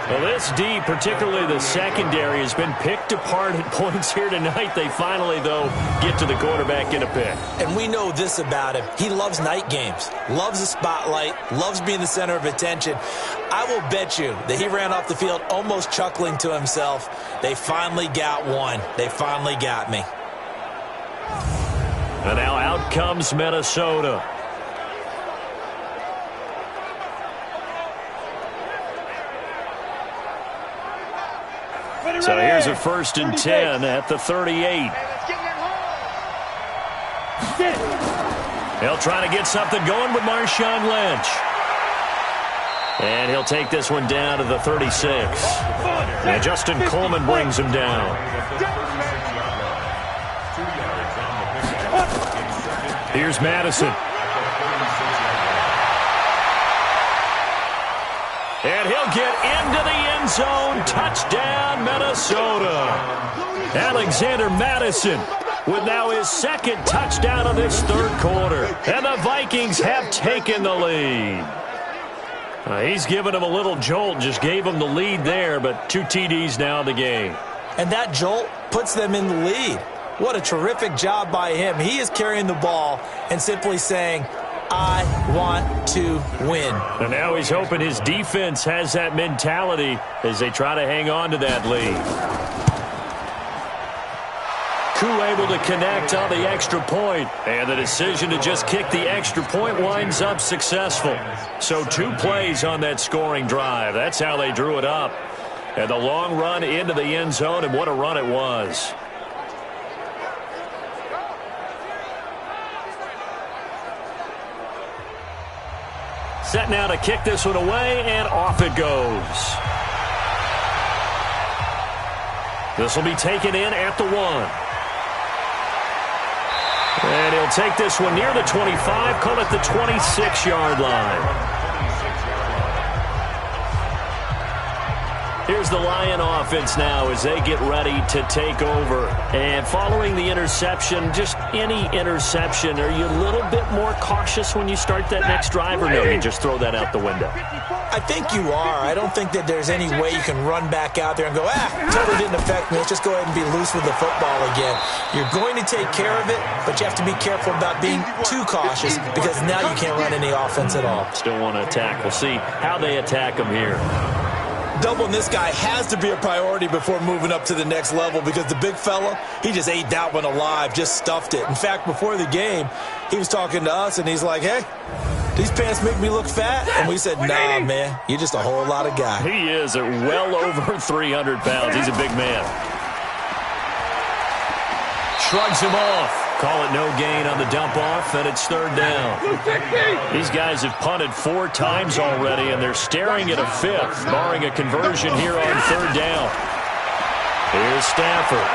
Well, this D, particularly the secondary, has been picked apart at points here tonight. They finally, though, get to the quarterback in a pick. And we know this about him. He loves night games, loves the spotlight, loves being the center of attention. I will bet you that he ran off the field almost chuckling to himself. They finally got one. They finally got me. And now out comes Minnesota. So here's a 1st and 10 at the 38. He'll try to get something going with Marshawn Lynch. And he'll take this one down to the 36. And Justin Coleman brings him down. Here's Madison. And he'll get into the end zone. Touchdown, Minnesota. Alexander Madison with now his 2nd touchdown of this 3rd quarter. And the Vikings have taken the lead. He's given him a little jolt, just gave him the lead there, but 2 TDs now in the game. And that jolt puts them in the lead. What a terrific job by him. He is carrying the ball and simply saying, I want to win. And now he's hoping his defense has that mentality as they try to hang on to that lead. Koo able to connect on the extra point, and the decision to just kick the extra point winds up successful. So 2 plays on that scoring drive. That's how they drew it up. And the long run into the end zone, and what a run it was. Set now to kick this one away, and off it goes. This will be taken in at the 1. And he'll take this one near the 25, call it the 26-yard line. Here's the Lion offense now as they get ready to take over. And following the interception, just any interception, are you a little bit more cautious when you start that next drive, or no, you just throw that out the window? I think you are. I don't think that there's any way you can run back out there and go, totally didn't affect me. Let's just go ahead and be loose with the football again. You're going to take care of it, but you have to be careful about being too cautious because now you can't run any offense at all. Still want to attack. We'll see how they attack them here. Doubling this guy has to be a priority before moving up to the next level because the big fella, he just ate that one alive, just stuffed it. In fact, before the game, he was talking to us, and he's like, hey, these pants make me look fat. And we said, nah, man, you're just a whole lot of guy. He is at well over 300 pounds. He's a big man. Shrugs him off. Call it no gain on the dump off, and it's 3rd down. These guys have punted 4 times already, and they're staring at a 5th, barring a conversion here on 3rd down. Here's Stafford.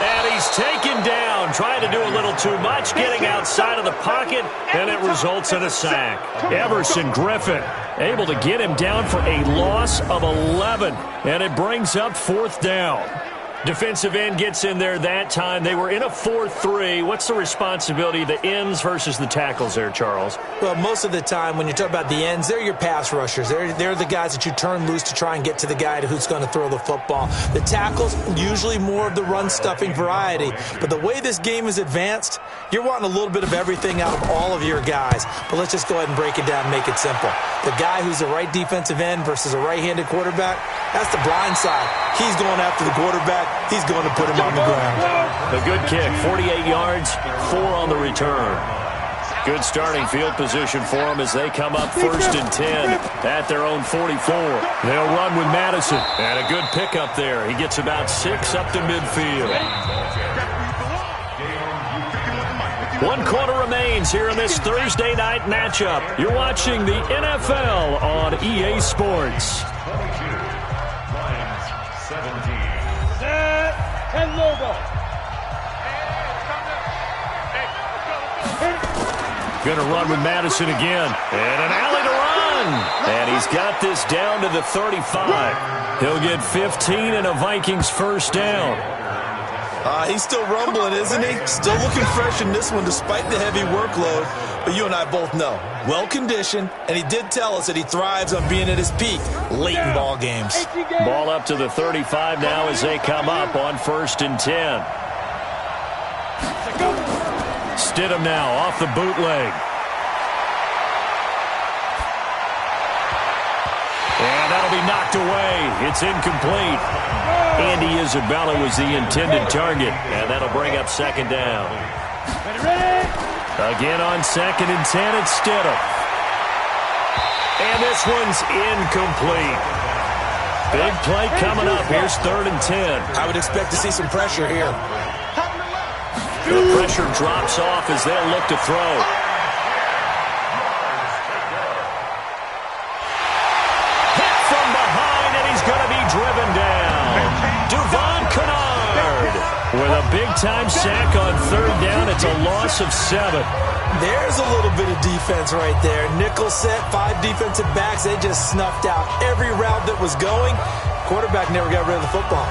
And he's taken down, trying to do a little too much, getting outside of the pocket, and it results in a sack. Everson Griffin able to get him down for a loss of 11, and it brings up 4th down. Defensive end gets in there that time. They were in a 4-3. What's the responsibility of the ends versus the tackles there, Charles? Well, most of the time when you talk about the ends, they're your pass rushers. They're the guys that you turn loose to try and get to the guy who's going to throw the football. The tackles, usually more of the run-stuffing variety. But the way this game is advanced, you're wanting a little bit of everything out of all of your guys. But let's just go ahead and break it down and make it simple. The guy who's a right defensive end versus a right-handed quarterback, that's the blind side. He's going after the quarterback. He's going to put him on the ground. A good kick, 48 yards, 4 on the return. Good starting field position for them as they come up 1st and 10 at their own 44. They'll run with Madison. And a good pickup there. He gets about 6 up to midfield. 1 quarter remains here in this Thursday night matchup. You're watching the NFL on EA Sports. Going to run with Madison again. And an alley to run. And he's got this down to the 35. He'll get 15 and a Vikings 1st down. He's still rumbling, isn't he? Still looking fresh in this one despite the heavy workload. But you and I both know, well-conditioned, and he did tell us that he thrives on being at his peak late in ball games. Ball up to the 35 now as they come up on 1st and 10. Stidham now off the bootleg. And that'll be knocked away. It's incomplete. Andy Isabella was the intended target, and that'll bring up 2nd down. Again on 2nd and 10, it's Stidham. And this one's incomplete. Big play coming up. Here's 3rd and 10. I would expect to see some pressure here. The pressure drops off as they'll look to throw. Hit from behind, and he's going to be driven down. Duvon Kennard with a big-time sack on 3rd down. It's a loss of 7. There's a little bit of defense right there. Nickel set, 5 defensive backs. They just snuffed out every route that was going. Quarterback never got rid of the football.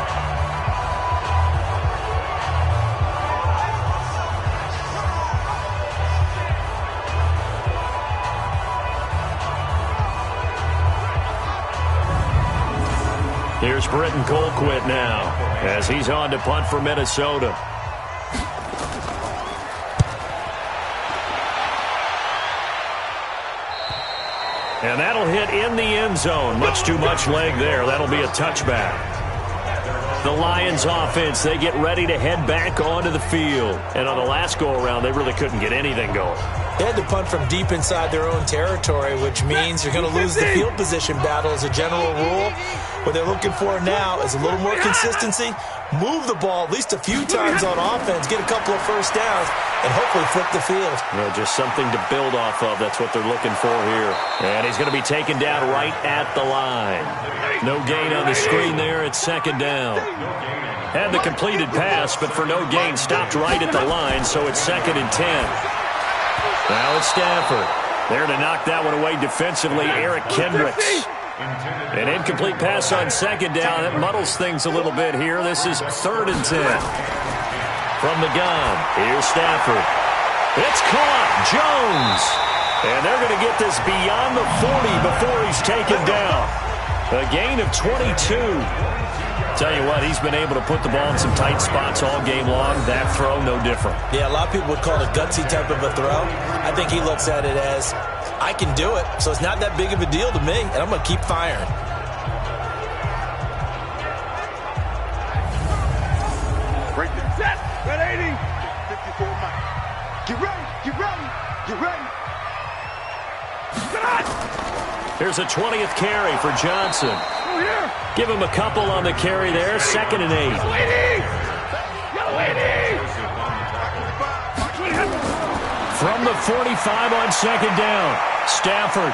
Here's Britton Colquitt now as he's on to punt for Minnesota. And that'll hit in the end zone. Much too much leg there. That'll be a touchback. The Lions offense, they get ready to head back onto the field. And on the last go-around, they really couldn't get anything going. They had to punt from deep inside their own territory, which means you're going to lose the field position battle as a general rule. What they're looking for now is a little more consistency, move the ball at least a few times on offense, get a couple of first downs, and hopefully flip the field. Well, just something to build off of. That's what they're looking for here. And he's going to be taken down right at the line. No gain on the screen there. It's 2nd down. Had the completed pass, but for no gain, stopped right at the line, so it's 2nd and 10. Now it's Stafford. There to knock that one away defensively, Eric Kendricks. An incomplete pass on 2nd down. That muddles things a little bit here. This is 3rd and 10. From the gun, here's Stafford. It's caught. Jones. And they're going to get this beyond the 40 before he's taken down. A gain of 22. Tell you what, he's been able to put the ball in some tight spots all game long. That throw, no different. Yeah, a lot of people would call it a gutsy type of a throw. I think he looks at it as, I can do it, so it's not that big of a deal to me, and I'm going to keep firing. Break the set. Red 80. 54 Mike. Get ready. Get ready. Get ready. Get on. Here's a 20th carry for Johnson. Give him a couple on the carry there. 2nd and 8. From the 45 on 2nd down. Stafford.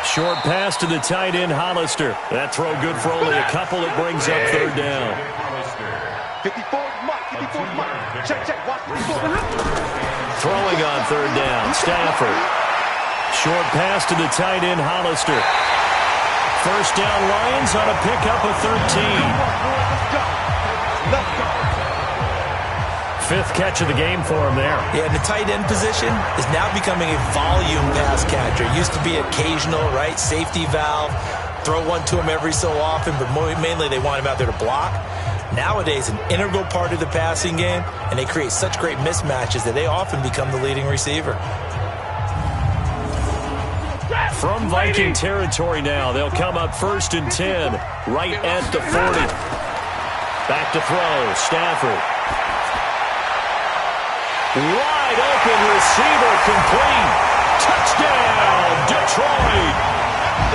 Short pass to the tight end, Hollister. That throw good for only a couple. It brings up 3rd down. 54 Mike. 54 Mike. Check, check. Watch the Throwing on 3rd down. Stafford. Short pass to the tight end, Hollister. First down, Lions on a pickup of 13. Let's go. 5th catch of the game for him there. Yeah, the tight end position is now becoming a volume pass catcher. It used to be occasional, right? Safety valve. Throw one to him every so often, but mainly they want him out there to block. Nowadays, an integral part of the passing game, and they create such great mismatches that they often become the leading receiver. From Viking territory now, they'll come up 1st and 10, right at the 40. Back to throw, Stafford. Wide open receiver, complete. Touchdown, Detroit.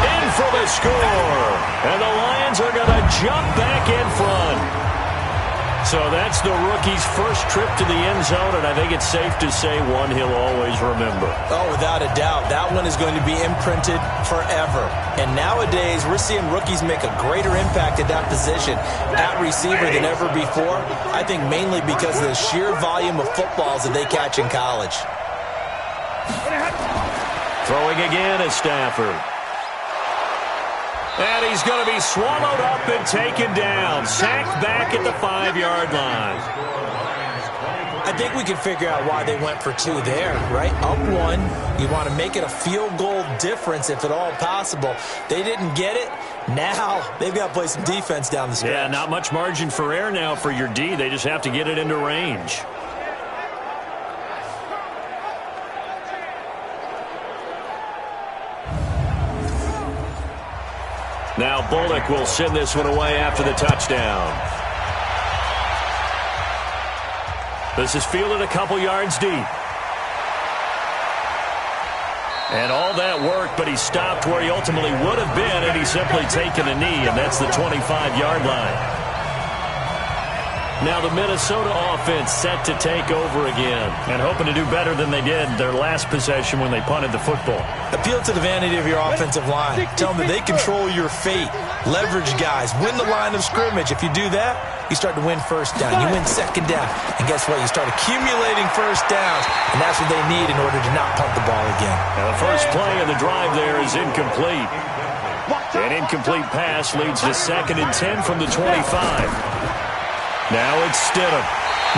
In for the score. And the Lions are going to jump back in front. So that's the rookie's first trip to the end zone, and I think it's safe to say one he'll always remember. Oh, without a doubt. That one is going to be imprinted forever. And nowadays, we're seeing rookies make a greater impact at that position at receiver than ever before. I think mainly because of the sheer volume of footballs that they catch in college. Throwing again is Stafford. And he's going to be swallowed up and taken down. Sacked back at the 5-yard line. I think we can figure out why they went for 2 there, right? Up 1, you want to make it a field goal difference if at all possible. They didn't get it. Now they've got to play some defense down the stretch. Yeah, not much margin for error now for your D. They just have to get it into range. Now Bullock will send this one away after the touchdown. This is fielded a couple yards deep. And all that work, but he stopped where he ultimately would have been had he simply taken a knee, and that's the 25-yard line. Now the Minnesota offense set to take over again and hoping to do better than they did their last possession when they punted the football. Appeal to the vanity of your offensive line. Tell them that they control your fate. Leverage guys. Win the line of scrimmage. If you do that, you start to win first down. You win second down. And guess what? You start accumulating first downs. And that's what they need in order to not punt the ball again. Now the first play of the drive there is incomplete. An incomplete pass leads to 2nd and 10 from the 25. Now it's Stidham.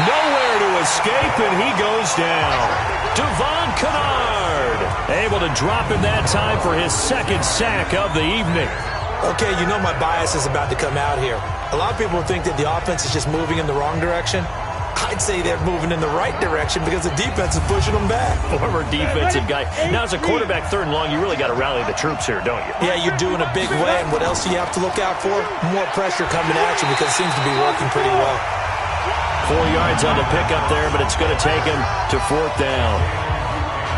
Nowhere to escape, and he goes down. Devon Kennard able to drop him that time for his 2nd sack of the evening. Okay, you know my bias is about to come out here. A lot of people think that the offense is just moving in the wrong direction. I'd say they're moving in the right direction because the defense is pushing them back. Former defensive guy. Now, as a quarterback, 3rd and long, you really got to rally the troops here, don't you? Yeah, you're doing a big way, and what else do you have to look out for? More pressure coming at you because it seems to be working pretty well. 4 yards on the pickup there, but it's going to take him to 4th down.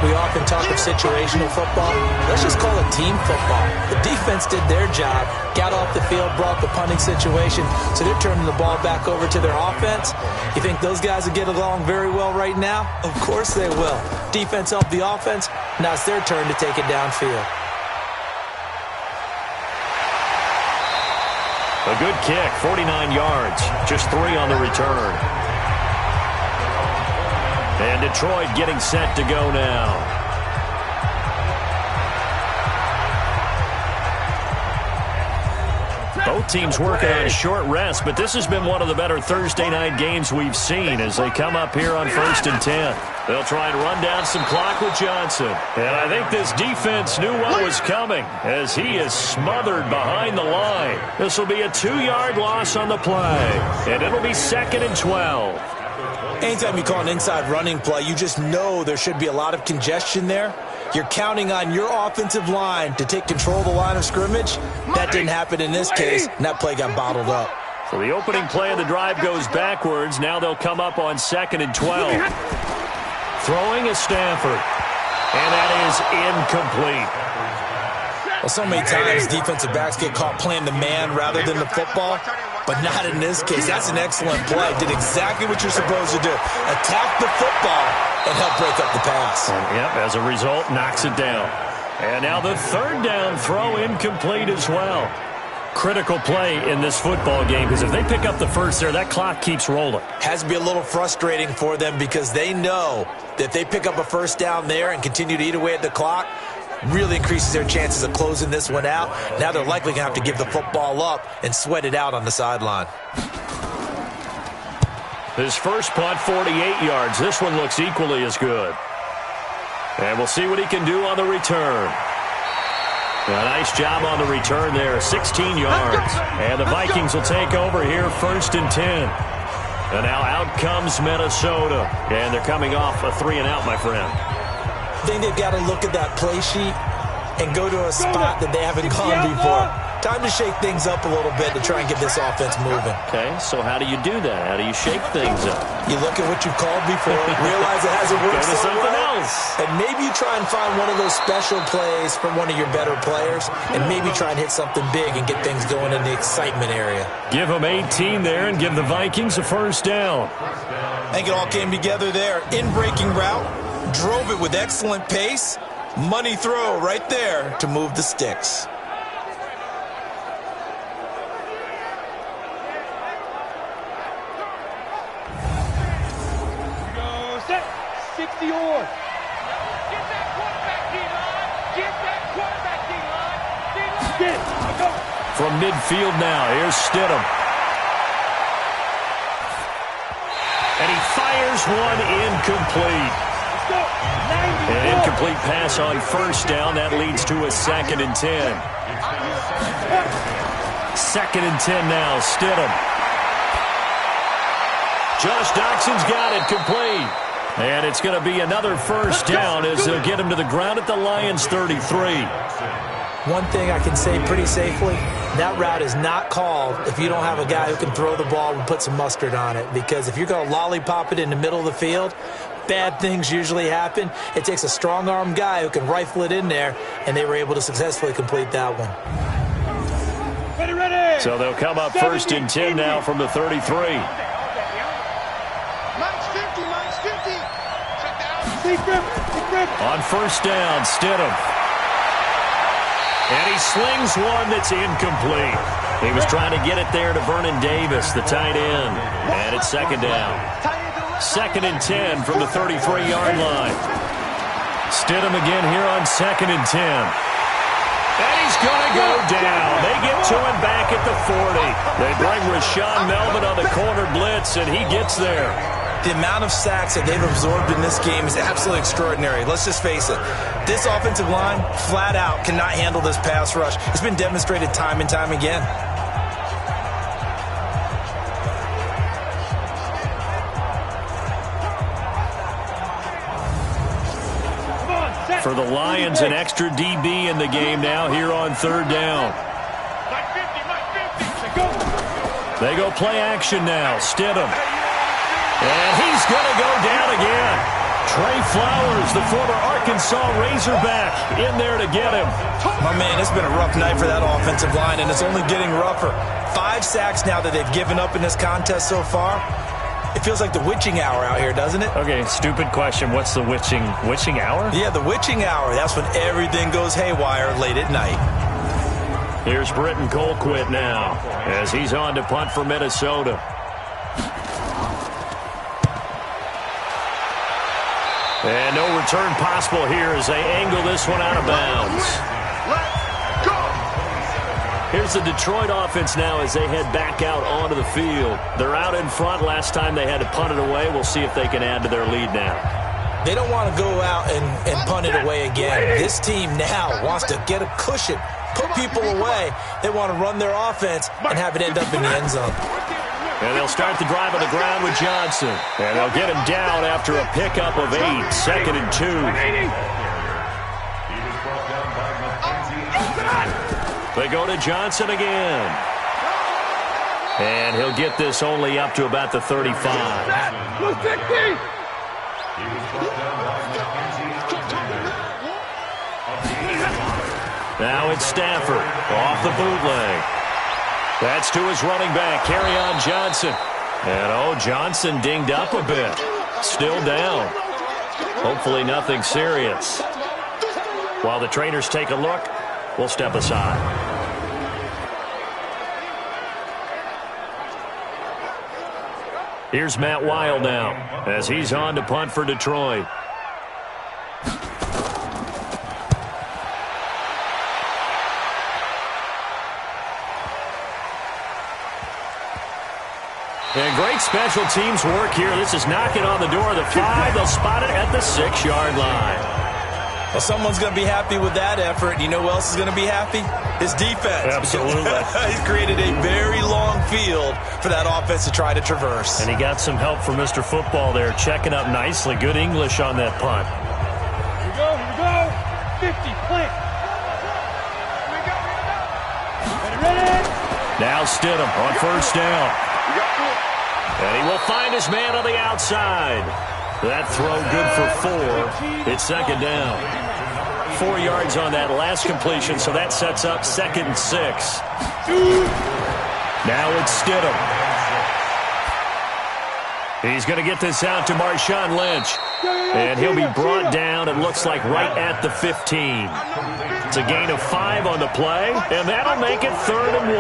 We often talk of situational football. Let's just call it team football. The defense did their job, got off the field, brought the punting situation, so they're turning the ball back over to their offense. You think those guys will get along very well right now? Of course they will. Defense helped the offense. Now it's their turn to take it downfield. A good kick, 49 yards, just 3 on the return. And Detroit getting set to go now. Both teams working on a short rest, but this has been one of the better Thursday night games we've seen as they come up here on 1st and 10. They'll try and run down some clock with Johnson. And I think this defense knew what was coming as he is smothered behind the line. This will be a 2-yard loss on the play, and it'll be 2nd and 12. Anytime you call an inside running play, you just know there should be a lot of congestion there. You're counting on your offensive line to take control of the line of scrimmage. That didn't happen in this case, and that play got bottled up. So the opening play of the drive goes backwards. Now they'll come up on 2nd and 12. Throwing is Stafford, and that is incomplete. Well, so many times defensive backs get caught playing the man rather than the football, but not in this case. That's an excellent play. Did exactly what you're supposed to do. Attack the football and help break up the pass. Yep, as a result, knocks it down. And now the 3rd down throw incomplete as well. Critical play in this football game because if they pick up the first there, that clock keeps rolling. Has to be a little frustrating for them because they know that if they pick up a first down there and continue to eat away at the clock, really increases their chances of closing this one out. Now they're likely going to have to give the football up and sweat it out on the sideline. His first punt, 48 yards. This one looks equally as good. And we'll see what he can do on the return. A nice job on the return there, 16 yards. And the Vikings will take over here, 1st and 10. And now out comes Minnesota. And they're coming off a 3-and-out, my friend. I think they've got to look at that play sheet and go to a spot that they haven't gone before. Time to shake things up a little bit to try and get this offense moving. Okay, so how do you do that? How do you shake things up? You look at what you've called before, realize it hasn't worked Go to so something well, else. and maybe you try and find one of those special plays from one of your better players, and maybe try and hit something big and get things going in the excitement area. Give them 18 there and give the Vikings a 1st down. I think it all came together there. In-breaking route, drove it with excellent pace, money throw right there to move the sticks. From midfield now, here's Stidham. And he fires one incomplete. An incomplete pass on 1st down. That leads to a 2nd and 10. 2nd and 10 now, Stidham. Josh Doxson's got it complete. And it's going to be another 1st down as they'll get him to the ground at the Lions' 33. One thing I can say pretty safely, that route is not called if you don't have a guy who can throw the ball and put some mustard on it. Because if you're going to lollipop it in the middle of the field, bad things usually happen. It takes a strong-arm guy who can rifle it in there, and they were able to successfully complete that one. Ready. So they'll come up first and 10 now from the 33. Minus 50, minus 50. Check down. On first down, Stidham. And he slings one that's incomplete. He was trying to get it there to Vernon Davis, the tight end. And it's second down. Second and 10 from the 33-yard line. Stidham again here on second and 10. And he's going to go down. They get to him back at the 40. They bring Rashawn Melvin on the corner blitz, and he gets there. The amount of sacks that they've absorbed in this game is absolutely extraordinary. Let's just face it. This offensive line, flat out, cannot handle this pass rush. It's been demonstrated time and time again. For the Lions, an extra DB in the game now here on third down. They go play action now. Stidham. And he's going to go down again. Trey Flowers, the former Arkansas Razorback, in there to get him. My man, it's been a rough night for that offensive line, and it's only getting rougher. 5 sacks now that they've given up in this contest so far. It feels like the witching hour out here, doesn't it? Okay, stupid question. What's the witching hour? Yeah, the witching hour. That's when everything goes haywire late at night. Here's Britton Colquitt now as he's on to punt for Minnesota. And no return possible here as they angle this one out of bounds. Here's the Detroit offense now as they head back out onto the field. They're out in front. Last time they had to punt it away. We'll see if they can add to their lead now. They don't want to go out and punt it away again. This team now wants to get a cushion, put people away. They want to run their offense and have it end up in the end zone. And they'll start the drive on the ground with Johnson. And they'll get him down after a pickup of 8. Second and 2. They go to Johnson again. And he'll get this only up to about the 35. Now it's Stafford off the bootleg. That's to his running back, Kerryon Johnson. And, Johnson dinged up a bit. Still down. Hopefully nothing serious. While the trainers take a look, we'll step aside. Here's Matt Weil now as he's on to punt for Detroit. And great special teams work here. This is knocking on the door of the 5. They'll spot it at the 6-yard line. Well, someone's going to be happy with that effort. You know who else is going to be happy? His defense. Absolutely. He's created a very long field for that offense to try to traverse. And he got some help from Mr. Football there, checking up nicely. Good English on that punt. Here we go. 50, plant. Here we go. Ready. Now Stidham on first down. And he will find his man on the outside. That throw good for 4. It's second down. 4 yards on that last completion, so that sets up second and 6. Now it's Stidham. He's going to get this out to Marshawn Lynch. And he'll be brought down, it looks like, right at the 15. It's a gain of 5 on the play, and that'll make it third and 1.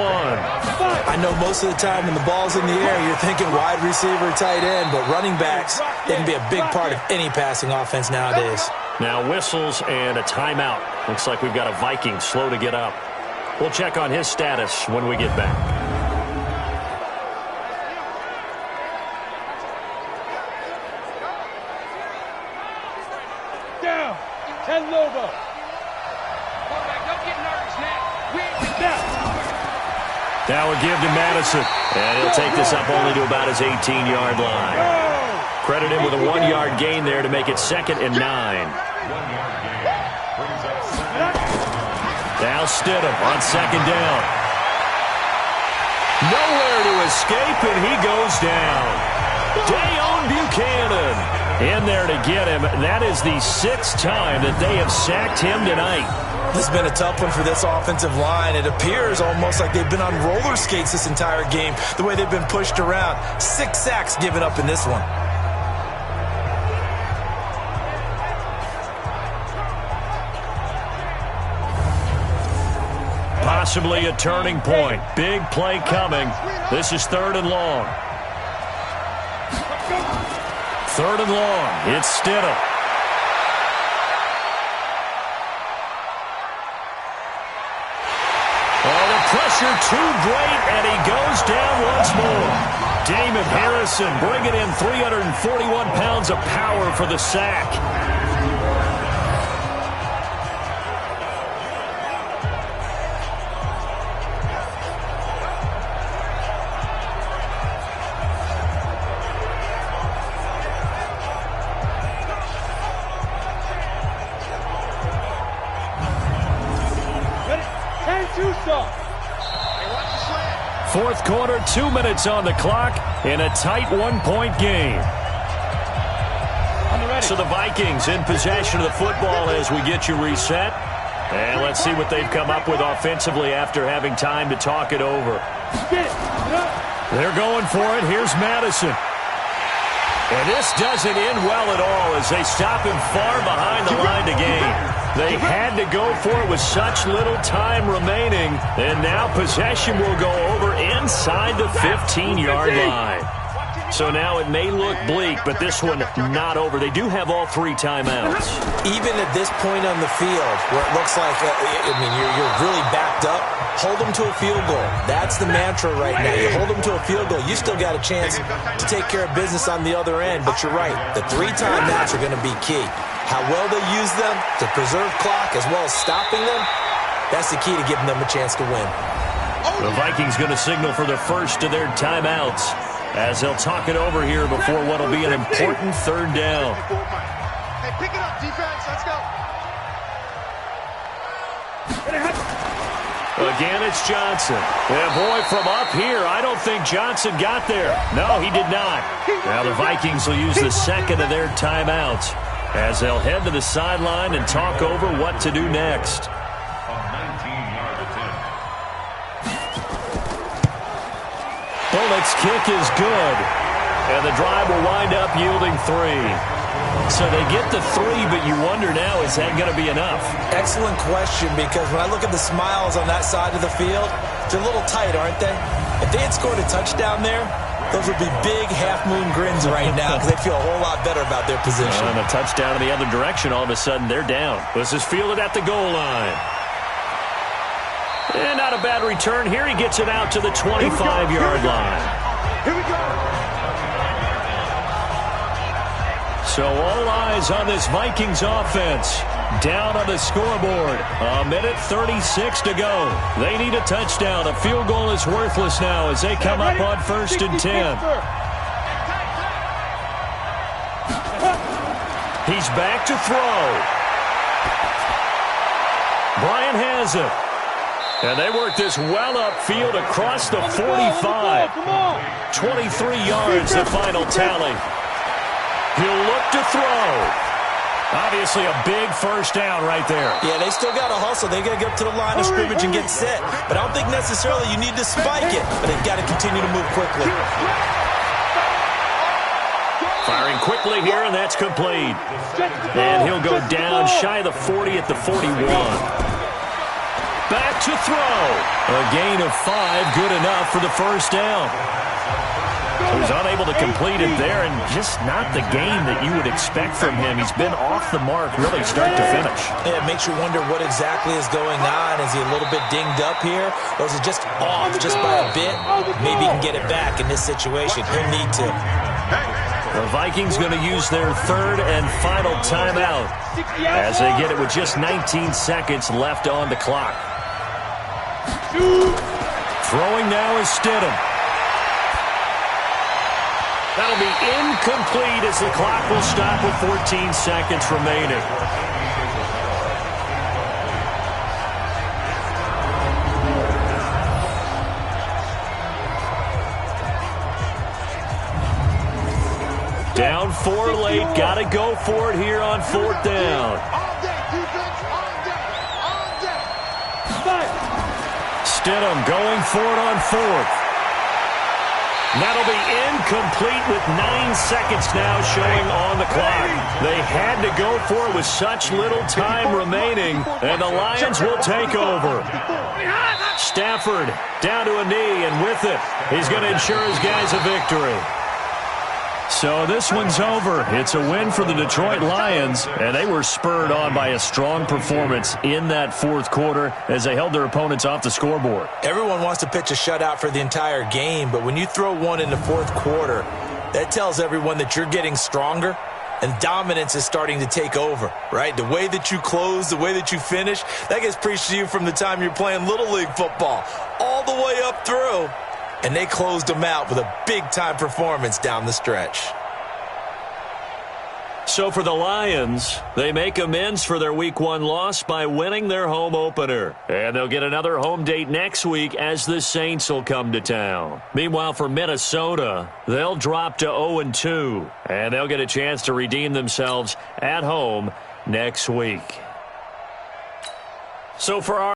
I know most of the time when the ball's in the air, you're thinking wide receiver, tight end, but running backs, they can be a big part of any passing offense nowadays. Now whistles and a timeout. Looks like we've got a Viking slow to get up. We'll check on his status when we get back. Down. 10 Lobo. Don't get nervous now. Now a give to Madison. And he'll take this up only to about his 18-yard line. Credit him with a 1-yard gain there to make it second and 9. Now Stidham on second down. Nowhere to escape, and he goes down. Dayon Buchanan. In there to get him. That is the 6th time that they have sacked him tonight. This has been a tough one for this offensive line. It appears almost like they've been on roller skates this entire game, the way they've been pushed around. 6 sacks given up in this one. Possibly a turning point. Big play coming. This is 3rd and long. 3rd and long. It's Stidham. Oh, the pressure too great, and he goes down once more. Damon Harrison bringing in 341 pounds of power for the sack. Fourth quarter, 2 minutes on the clock in a tight 1-point game. So the Vikings in possession of the football as we get you reset. And let's see what they've come up with offensively after having time to talk it over. They're going for it. Here's Madison. And this doesn't end well at all as they stop him far behind the line to gain. They had to go for it with such little time remaining. And now possession will go over inside the 15-yard line. So now it may look bleak, but this one not over. They do have all 3 timeouts. Even at this point on the field, where it looks like, you're really backed up, hold them to a field goal. That's the mantra right now. You hold them to a field goal. You still got a chance to take care of business on the other end, but you're right. The 3 timeouts are going to be key. How well they use them to preserve clock as well as stopping them, that's the key to giving them a chance to win. The Vikings going to signal for the first of their timeouts as they'll talk it over here before what will be an important 3rd down. Hey, pick it up, defense. Let's go. Again, it's Johnson. And boy, from up here, I don't think Johnson got there. No, he did not. Now the Vikings will use the 2nd of their timeouts as they'll head to the sideline and talk over what to do next. Bullock's kick is good, and the drive will wind up yielding 3. So they get the 3, but you wonder now, is that going to be enough? Excellent question, because when I look at the smiles on that side of the field, they're a little tight, aren't they? If they had scored a touchdown there, those would be big half-moon grins right now because they'd feel a whole lot better about their position. And a touchdown in the other direction, all of a sudden they're down. This is fielded at the goal line. And not a bad return here. He gets it out to the 25-yard line. Here we go. So all eyes on this Vikings offense. Down on the scoreboard. 1:36 to go. They need a touchdown. A field goal is worthless now as they come up on 1st and 10. He's back to throw. Bryant has it. And they work this well upfield across the 45. 23 yards, the final tally. He'll look to throw. Obviously a big first down right there. Yeah, they still got to hustle. They got to get up to the line of scrimmage and get set. But I don't think necessarily you need to spike it. But they've got to continue to move quickly. Firing quickly here, and that's complete. And he'll go down shy of the 40 at the 41. Back to throw. A gain of 5, good enough for the first down. He was unable to complete it there, and just not the game that you would expect from him. He's been off the mark really start to finish. Yeah, it makes you wonder what exactly is going on. Is he a little bit dinged up here, or is it just off just by a bit? Maybe he can get it back in this situation. He'll need to. The Vikings going to use their 3rd and final timeout as they get it with just 19 seconds left on the clock. Throwing now is Stidham. That'll be incomplete as the clock will stop with 14 seconds remaining. Down 4 late. Got to go for it here on 4th down. All day, defense, all day, all day. Stidham going for it on 4th. That'll be incomplete with 9 seconds now showing on the clock. They had to go for it with such little time remaining, and the Lions will take over. Stafford down to a knee, and with it, he's going to ensure his guys a victory. So this one's over. It's a win for the Detroit Lions, and they were spurred on by a strong performance in that 4th quarter as they held their opponents off the scoreboard. Everyone wants to pitch a shutout for the entire game, but when you throw one in the 4th quarter, that tells everyone that you're getting stronger and dominance is starting to take over, right? The way that you close, the way that you finish, that gets preached to you from the time you're playing Little League football all the way up through. And they closed them out with a big-time performance down the stretch. So for the Lions, they make amends for their Week 1 loss by winning their home opener. And they'll get another home date next week as the Saints will come to town. Meanwhile, for Minnesota, they'll drop to 0-2. And they'll get a chance to redeem themselves at home next week. So for our